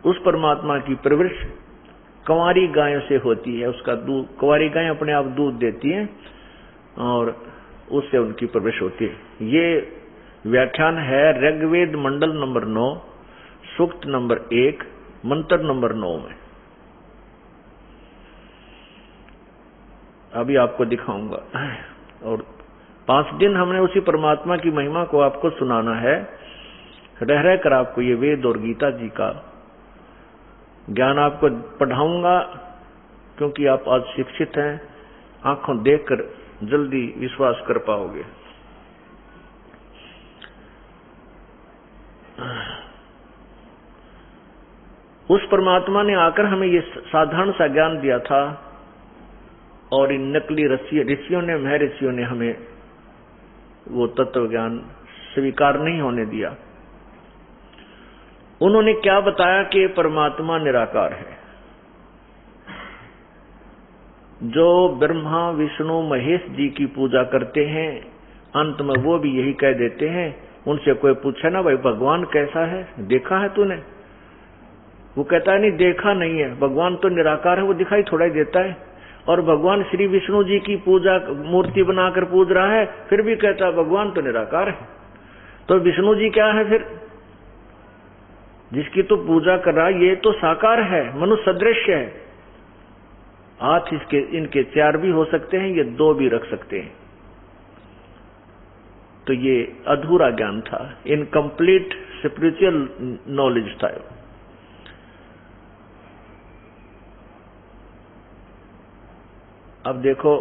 उस परमात्मा की परवरिश कंवारी गायों से होती है। उसका दूध, कंवारी गायें अपने आप दूध देती हैं और उससे उनकी परवरिश होती है। ये व्याख्यान है ऋग्वेद मंडल नंबर 9 सूक्त नंबर 1 मंत्र नंबर 9 में। अभी आपको दिखाऊंगा, और 5 दिन हमने उसी परमात्मा की महिमा को आपको सुनाना है। रह रह कर आपको ये वेद और गीता जी का ज्ञान आपको पढ़ाऊंगा, क्योंकि आप आज शिक्षित हैं, आंखों देखकर जल्दी विश्वास कर पाओगे। उस परमात्मा ने आकर हमें ये साधारण सा ज्ञान दिया था, और इन नकली ऋषियों ने, महर्षियों ने हमें वो तत्व ज्ञान स्वीकार नहीं होने दिया। उन्होंने क्या बताया कि परमात्मा निराकार है। जो ब्रह्मा विष्णु महेश जी की पूजा करते हैं, अंत में वो भी यही कह देते हैं। उनसे कोई पूछे ना, भाई भगवान कैसा है, देखा है तूने? वो कहता है नहीं, देखा नहीं है। भगवान तो निराकार है, वो दिखाई थोड़ा ही देता है। और भगवान श्री विष्णु जी की पूजा मूर्ति बनाकर पूज रहा है, फिर भी कहता है भगवान तो निराकार है। तो विष्णु जी क्या है फिर, जिसकी तो पूजा कर रहा है? ये तो साकार है, मनुष्य सदृश है। हाथ इनके 4 भी हो सकते हैं, ये 2 भी रख सकते हैं। तो ये अधूरा ज्ञान था, इनकम्प्लीट स्पिरिचुअल नॉलेज था। अब देखो,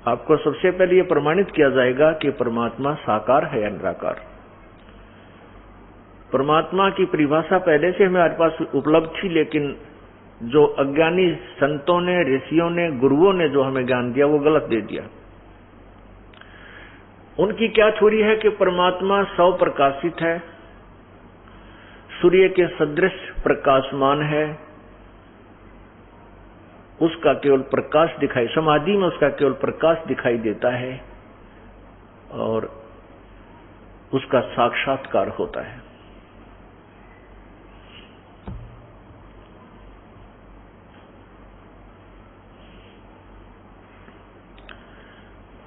आपको सबसे पहले यह प्रमाणित किया जाएगा कि परमात्मा साकार है या निराकार। परमात्मा की परिभाषा पहले से हमारे पास उपलब्ध थी, लेकिन जो अज्ञानी संतों ने, ऋषियों ने, गुरुओं ने जो हमें ज्ञान दिया वो गलत दे दिया। उनकी क्या थ्योरी है कि परमात्मा स्वप्रकाशित है, सूर्य के सदृश प्रकाशमान है, उसका केवल प्रकाश दिखाई, समाधि में उसका केवल प्रकाश दिखाई देता है और उसका साक्षात्कार होता है।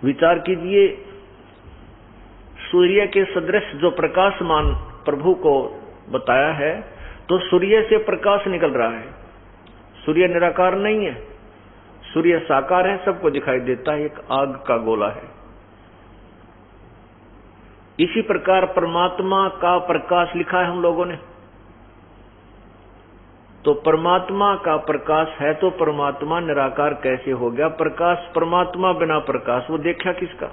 विचार कीजिए, सूर्य के सदृश जो प्रकाशमान प्रभु को बताया है, तो सूर्य से प्रकाश निकल रहा है। सूर्य निराकार नहीं है, सूर्य साकार है, सबको दिखाई देता है, एक आग का गोला है। इसी प्रकार परमात्मा का प्रकाश लिखा है हम लोगों ने। तो परमात्मा का प्रकाश है तो परमात्मा निराकार कैसे हो गया? प्रकाश, परमात्मा बिना प्रकाश वो देखा किसका?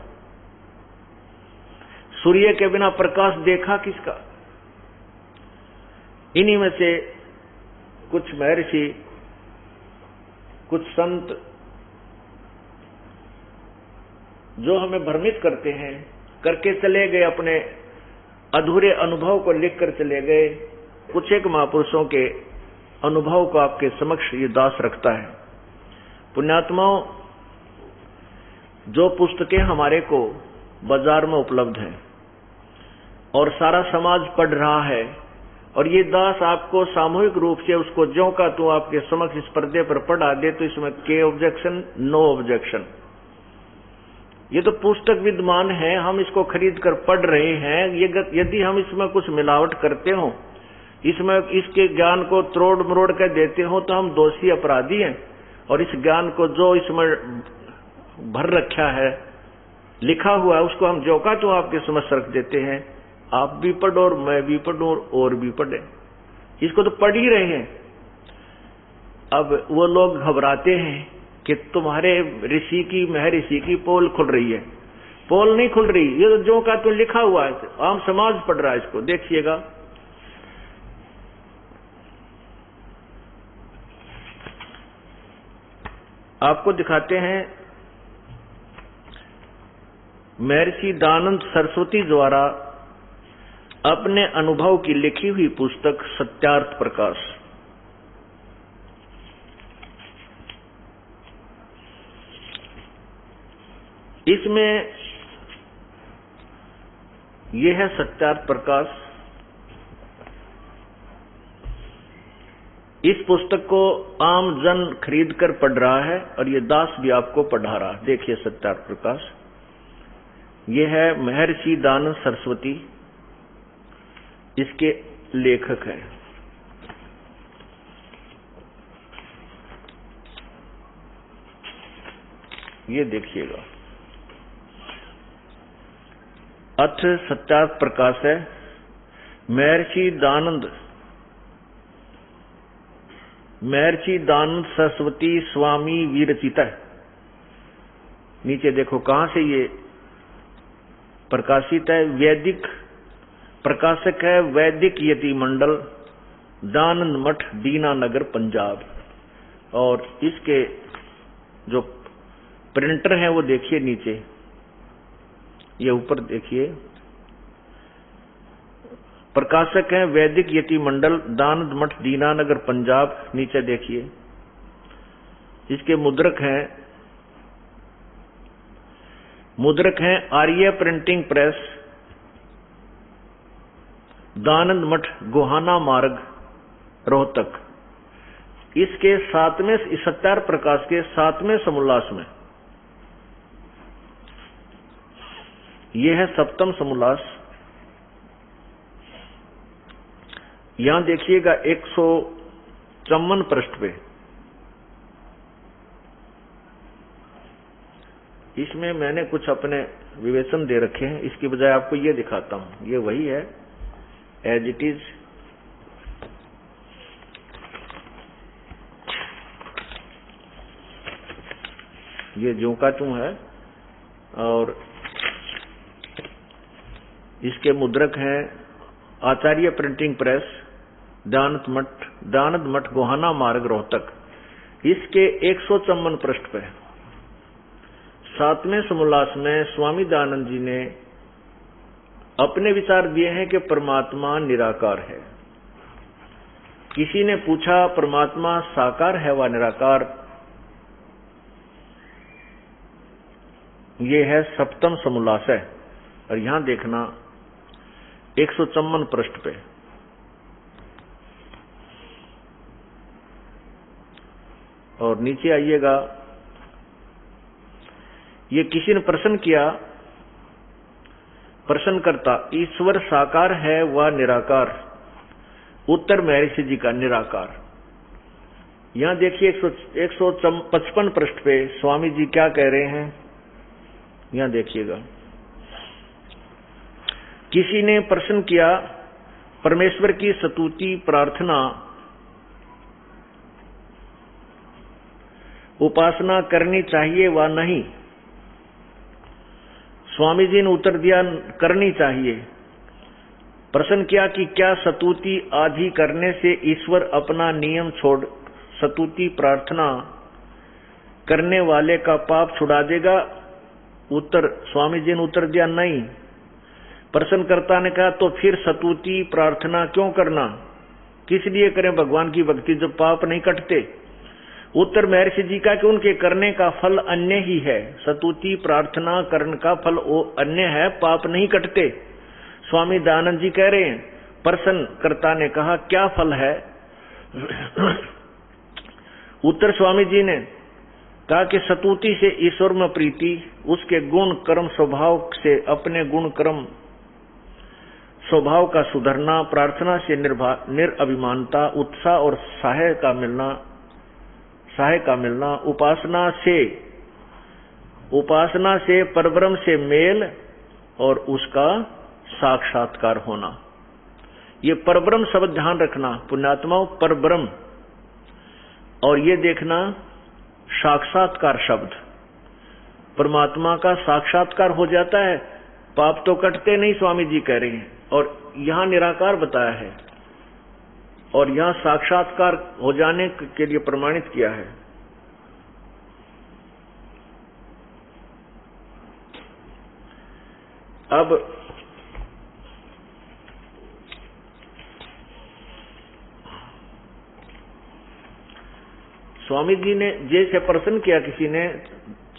सूर्य के बिना प्रकाश देखा किसका? इन्हीं में से कुछ महर्षि कुछ संत जो हमें भ्रमित करते हैं, करके चले गए, अपने अधूरे अनुभव को लिखकर चले गए। कुछ एक महापुरुषों के अनुभव को आपके समक्ष ये दास रखता है। पुण्यात्माओं, जो पुस्तकें हमारे को बाजार में उपलब्ध हैं और सारा समाज पढ़ रहा है, और ये दास आपको सामूहिक रूप से उसको ज्यों का त्यों आपके समक्ष इस पर्दे पर पढ़ा दे, तो इसमें के ऑब्जेक्शन, नो ऑब्जेक्शन। ये तो पुस्तक विद्यमान है, हम इसको खरीद कर पढ़ रहे हैं। ये यदि हम इसमें कुछ मिलावट करते हो, इसमें इसके ज्ञान को तोड़ मरोड़ कर देते हो, तो हम दोषी अपराधी हैं। और इस ज्ञान को जो इसमें भर रखा है, लिखा हुआ है, उसको हम जो का तो आपके समक्ष रख देते हैं। आप भी पढ़ो और मैं भी पढ़ूं और भी पढ़े, इसको तो पढ़ ही रहे हैं। अब वो लोग घबराते हैं कि तुम्हारे ऋषि की, महर्षि की पोल खुल रही है। पोल नहीं खुल रही, ये तो जो का तो लिखा हुआ है, आम समाज पढ़ रहा है। इसको देखिएगा, आपको दिखाते हैं महर्षि दयानंद सरस्वती द्वारा अपने अनुभव की लिखी हुई पुस्तक सत्यार्थ प्रकाश। इसमें यह है सत्यार्थ प्रकाश। इस पुस्तक को आम जन खरीद कर पढ़ रहा है और ये दास भी आपको पढ़ा रहा है। देखिए सत्यार्थ प्रकाश, यह है महर्षि दयानंद सरस्वती, इसके लेखक हैं। ये देखिएगा, अथ सत्यार्थ प्रकाश है, महर्षि दयानंद सरस्वती स्वामी विरचित है। नीचे देखो कहां से ये प्रकाशित है। वैदिक प्रकाशक है वैदिक यति मंडल, दयानंद मठ, दीनानगर, पंजाब। और इसके जो प्रिंटर है वो देखिए नीचे, ये ऊपर देखिए, प्रकाशक है वैदिक यति मंडल, दयानंद मठ, दीनानगर, पंजाब। नीचे देखिए, इसके मुद्रक हैं आर्य प्रिंटिंग प्रेस, दयानंद मठ, गोहाना मार्ग, रोहतक। इसके 7वें सत्यार्थ प्रकाश के 7वें समोल्लास में, यह है 7वां समोल्लास। यहां देखिएगा 154 पृष्ठ पे, इसमें मैंने कुछ अपने विवेचन दे रखे हैं। इसकी बजाय आपको ये दिखाता हूं, ये वही है एज इट इज। ये ज्यों का त्यों है। और इसके मुद्रक हैं आचार्य प्रिंटिंग प्रेस, दयानंद मठ, गोहाना मार्ग, रोहतक। इसके 154 पृष्ठ पे 7वें समोल्लास में स्वामी दयानंद जी ने अपने विचार दिए हैं कि परमात्मा निराकार है। किसी ने पूछा परमात्मा साकार है व निराकार? ये है 7वां समोल्लास है। और यहां देखना 154 पृष्ठ पे, और नीचे आइएगा, ये किसी ने प्रश्न किया, प्रश्न करता, ईश्वर साकार है व निराकार? उत्तर महर्षि जी का निराकार। यहां देखिए 155 पृष्ठ पे स्वामी जी क्या कह रहे हैं, यहां देखिएगा। किसी ने प्रश्न किया, परमेश्वर की स्तुति प्रार्थना उपासना करनी चाहिए व नहीं? स्वामी जी ने उत्तर दिया, करनी चाहिए। प्रश्न किया कि क्या स्तुति आदि करने से ईश्वर अपना नियम छोड़ स्तुति प्रार्थना करने वाले का पाप छुड़ा देगा? उत्तर स्वामी जी ने उत्तर दिया नहीं। प्रश्नकर्ता ने कहा तो फिर स्तुति प्रार्थना क्यों करना, किस लिए करें भगवान की भक्ति जब पाप नहीं कटते? उत्तर महर्षि जी का कि उनके करने का फल अन्य ही है। स्तुति प्रार्थना करने का फल वो अन्य है, पाप नहीं कटते। स्वामी दयानंद जी कह रहे हैं, प्रश्नकर्ता ने कहा क्या फल है? उत्तर स्वामी जी ने कहा कि स्तुति से ईश्वर में प्रीति, उसके गुण कर्म स्वभाव से अपने गुण कर्म स्वभाव का सुधरना, प्रार्थना से निरअभिमानता, उत्साह और सहाय का मिलना, उपासना से परब्रह्म से मेल और उसका साक्षात्कार होना। ये परब्रह्म शब्द ध्यान रखना पुण्यात्माओं, परब्रह्म, और ये देखना साक्षात्कार शब्द, परमात्मा का साक्षात्कार हो जाता है, पाप तो कटते नहीं स्वामी जी कह रहे हैं। और यहां निराकार बताया है और यहां साक्षात्कार हो जाने के लिए प्रमाणित किया है। अब स्वामी जी ने जैसे प्रश्न किया, किसी ने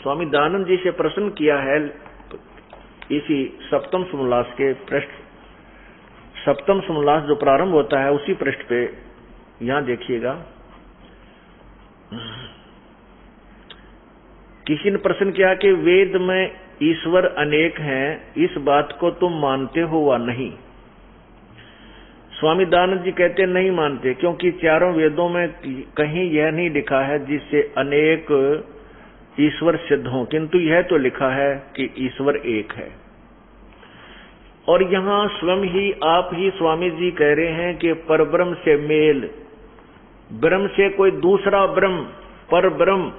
स्वामी दयानंद जी से प्रश्न किया है इसी सप्तम समोल्लास के पृष्ठ, सप्तम समोल्लास जो प्रारंभ होता है उसी पृष्ठ पे यहां देखिएगा। किसी ने प्रश्न किया कि वेद में ईश्वर अनेक हैं, इस बात को तुम मानते हो वा नहीं? स्वामी दयानंद जी कहते नहीं मानते, क्योंकि चारों वेदों में कहीं यह नहीं लिखा है जिससे अनेक ईश्वर सिद्ध हों, किंतु यह तो लिखा है कि ईश्वर एक है। और यहां स्वयं ही आप ही स्वामी जी कह रहे हैं कि परब्रह्म से मेल, ब्रह्म से कोई दूसरा ब्रह्म, पर ब्रह्म,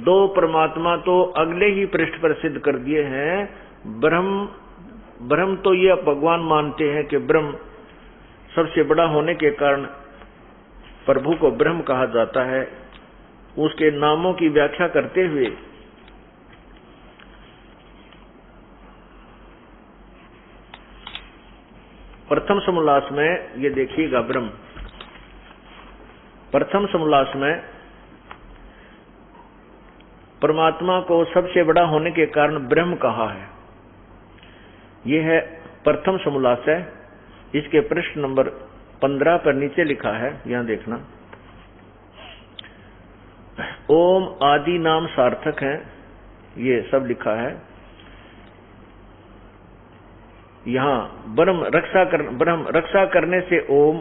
दो परमात्मा तो अगले ही पृष्ठ पर सिद्ध कर दिए हैं। ब्रह्म तो ये भगवान मानते हैं कि ब्रह्म सबसे बड़ा होने के कारण प्रभु को ब्रह्म कहा जाता है। उसके नामों की व्याख्या करते हुए प्रथम समोल्लास में ये देखिएगा, ब्रह्म प्रथम समोल्लास में परमात्मा को सबसे बड़ा होने के कारण ब्रह्म कहा है। ये है प्रथम समोल्लास है, इसके पृष्ठ नंबर 15 पर नीचे लिखा है, यहां देखना। ओम आदि नाम सार्थक है, ये सब लिखा है। यहां ब्रह्म रक्षा करने से ओम,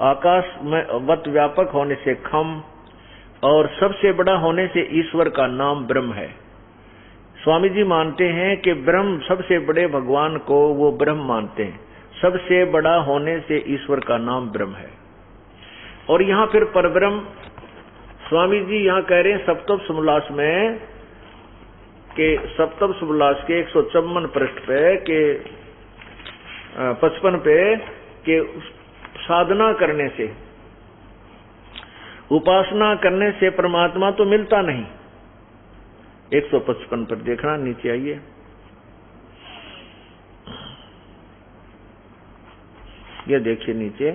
आकाश में वत व्यापक होने से खम, और सबसे बड़ा होने से ईश्वर का नाम ब्रह्म है। स्वामी जी मानते हैं कि ब्रह्म, सबसे बड़े भगवान को वो ब्रह्म मानते हैं, सबसे बड़ा होने से ईश्वर का नाम ब्रह्म है। और यहां फिर परब्रह्म स्वामी जी यहां कह रहे हैं सप्तम समोल्लास में के सप्तम समोल्लास के 154 पृष्ठ पे के 55 पे के साधना करने से, उपासना करने से परमात्मा तो मिलता नहीं। 155 पर देखना, नीचे आइए। ये देखिए नीचे,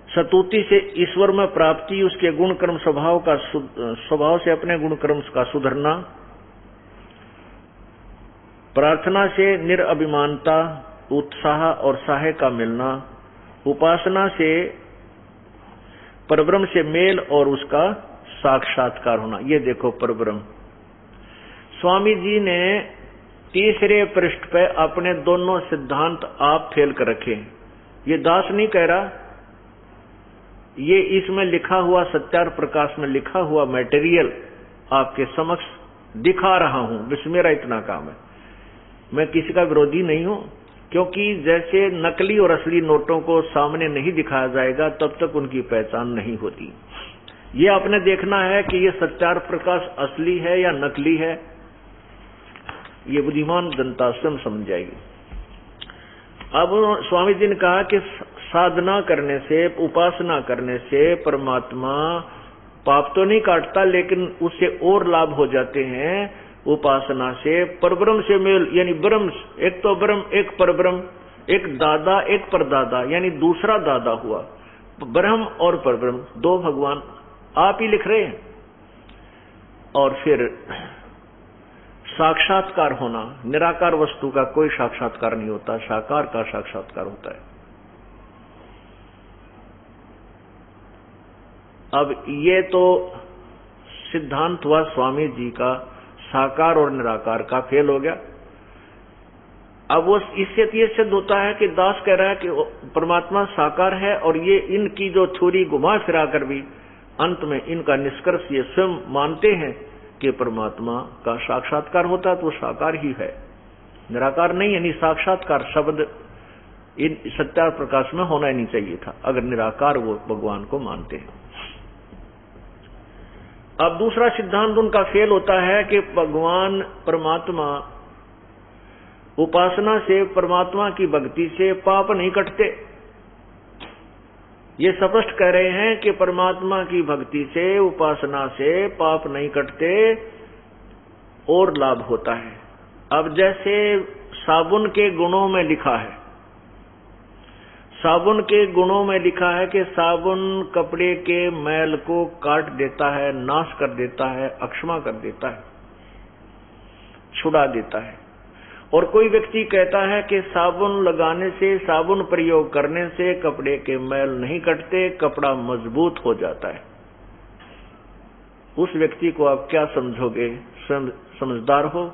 स्तुति से ईश्वर में प्राप्ति, उसके गुण कर्म स्वभाव से अपने गुण कर्म का सुधरना, प्रार्थना से निरअभिमानता, उत्साह और सहाय का मिलना, उपासना से परब्रह्म से मेल और उसका साक्षात्कार होना। ये देखो परब्रह्म, स्वामी जी ने तीसरे पृष्ठ पे अपने दोनों सिद्धांत आप फेल कर रखे। ये दास नहीं कह रहा, ये इसमें लिखा हुआ सत्यार प्रकाश में लिखा हुआ मटेरियल आपके समक्ष दिखा रहा हूं। बस मेरा इतना काम है, मैं किसी का विरोधी नहीं हूं, क्योंकि जैसे नकली और असली नोटों को सामने नहीं दिखाया जाएगा तब तक उनकी पहचान नहीं होती। ये आपने देखना है कि ये सत्यार प्रकाश असली है या नकली है, ये बुद्धिमान जनता स्वयं समझ जाएगी। अब स्वामी जी ने कहा कि साधना करने से, उपासना करने से परमात्मा पाप तो नहीं काटता, लेकिन उससे और लाभ हो जाते हैं उपासना से। परब्रह्म से मेल, यानी ब्रह्म, एक तो ब्रह्म, एक परब्रह्म, एक दादा, एक परदादा, यानी दूसरा दादा हुआ। ब्रह्म और परब्रह्म, दो भगवान आप ही लिख रहे हैं। और फिर साक्षात्कार होना, निराकार वस्तु का कोई साक्षात्कार नहीं होता, साकार का साक्षात्कार होता है। अब ये तो सिद्धांत हुआ स्वामी जी का, साकार और निराकार का फेल हो गया। अब वो इससे ये सिद्ध होता है कि दास कह रहा है कि परमात्मा साकार है, और ये इनकी जो थ्योरी घुमा फिरा कर भी अंत में इनका निष्कर्ष ये स्वयं मानते हैं कि परमात्मा का साक्षात्कार होता है, तो साकार ही है, निराकार नहीं। यानी साक्षात्कार शब्द इन सत्यार प्रकाश में होना ही नहीं चाहिए था, अगर निराकार वो भगवान को मानते हैं। अब दूसरा सिद्धांत उनका फेल होता है कि भगवान परमात्मा, उपासना से, परमात्मा की भक्ति से पाप नहीं कटते। ये स्पष्ट कह रहे हैं कि परमात्मा की भक्ति से, उपासना से पाप नहीं कटते और लाभ होता है। अब जैसे साबुन के गुणों में लिखा है, साबुन के गुणों में लिखा है कि साबुन कपड़े के मैल को काट देता है, नाश कर देता है, अक्षमा कर देता है, छुड़ा देता है। और कोई व्यक्ति कहता है कि साबुन लगाने से, साबुन प्रयोग करने से कपड़े के मैल नहीं कटते, कपड़ा मजबूत हो जाता है। उस व्यक्ति को आप क्या समझोगे? समझदार हो,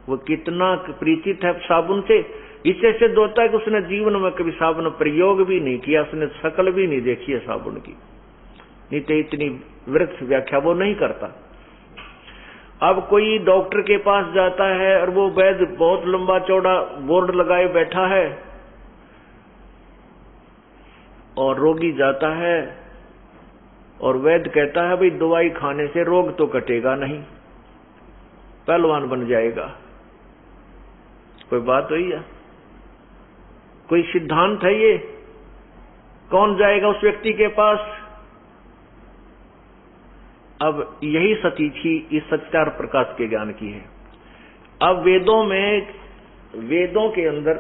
वो कितना परिचित है साबुन से। इससे सिद्ध होता है कि उसने जीवन में कभी साबुन प्रयोग भी नहीं किया, उसने शक्ल भी नहीं देखी है साबुन की, नहीं तो इतनी व्यर्थ व्याख्या वो नहीं करता। अब कोई डॉक्टर के पास जाता है और वो वैद्य बहुत लंबा चौड़ा बोर्ड लगाए बैठा है, और रोगी जाता है और वैद्य कहता है भाई दवाई खाने से रोग तो कटेगा नहीं, पहलवान बन जाएगा। कोई बात हुई है? कोई सिद्धांत है ये? कौन जाएगा उस व्यक्ति के पास? अब यही सतीथि इस सत्यार प्रकाश के ज्ञान की है। अब वेदों में, वेदों के अंदर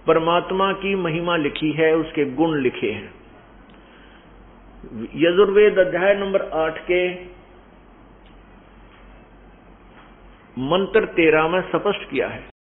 परमात्मा की महिमा लिखी है, उसके गुण लिखे हैं। यजुर्वेद अध्याय नंबर 8 के मंत्र 13 में स्पष्ट किया है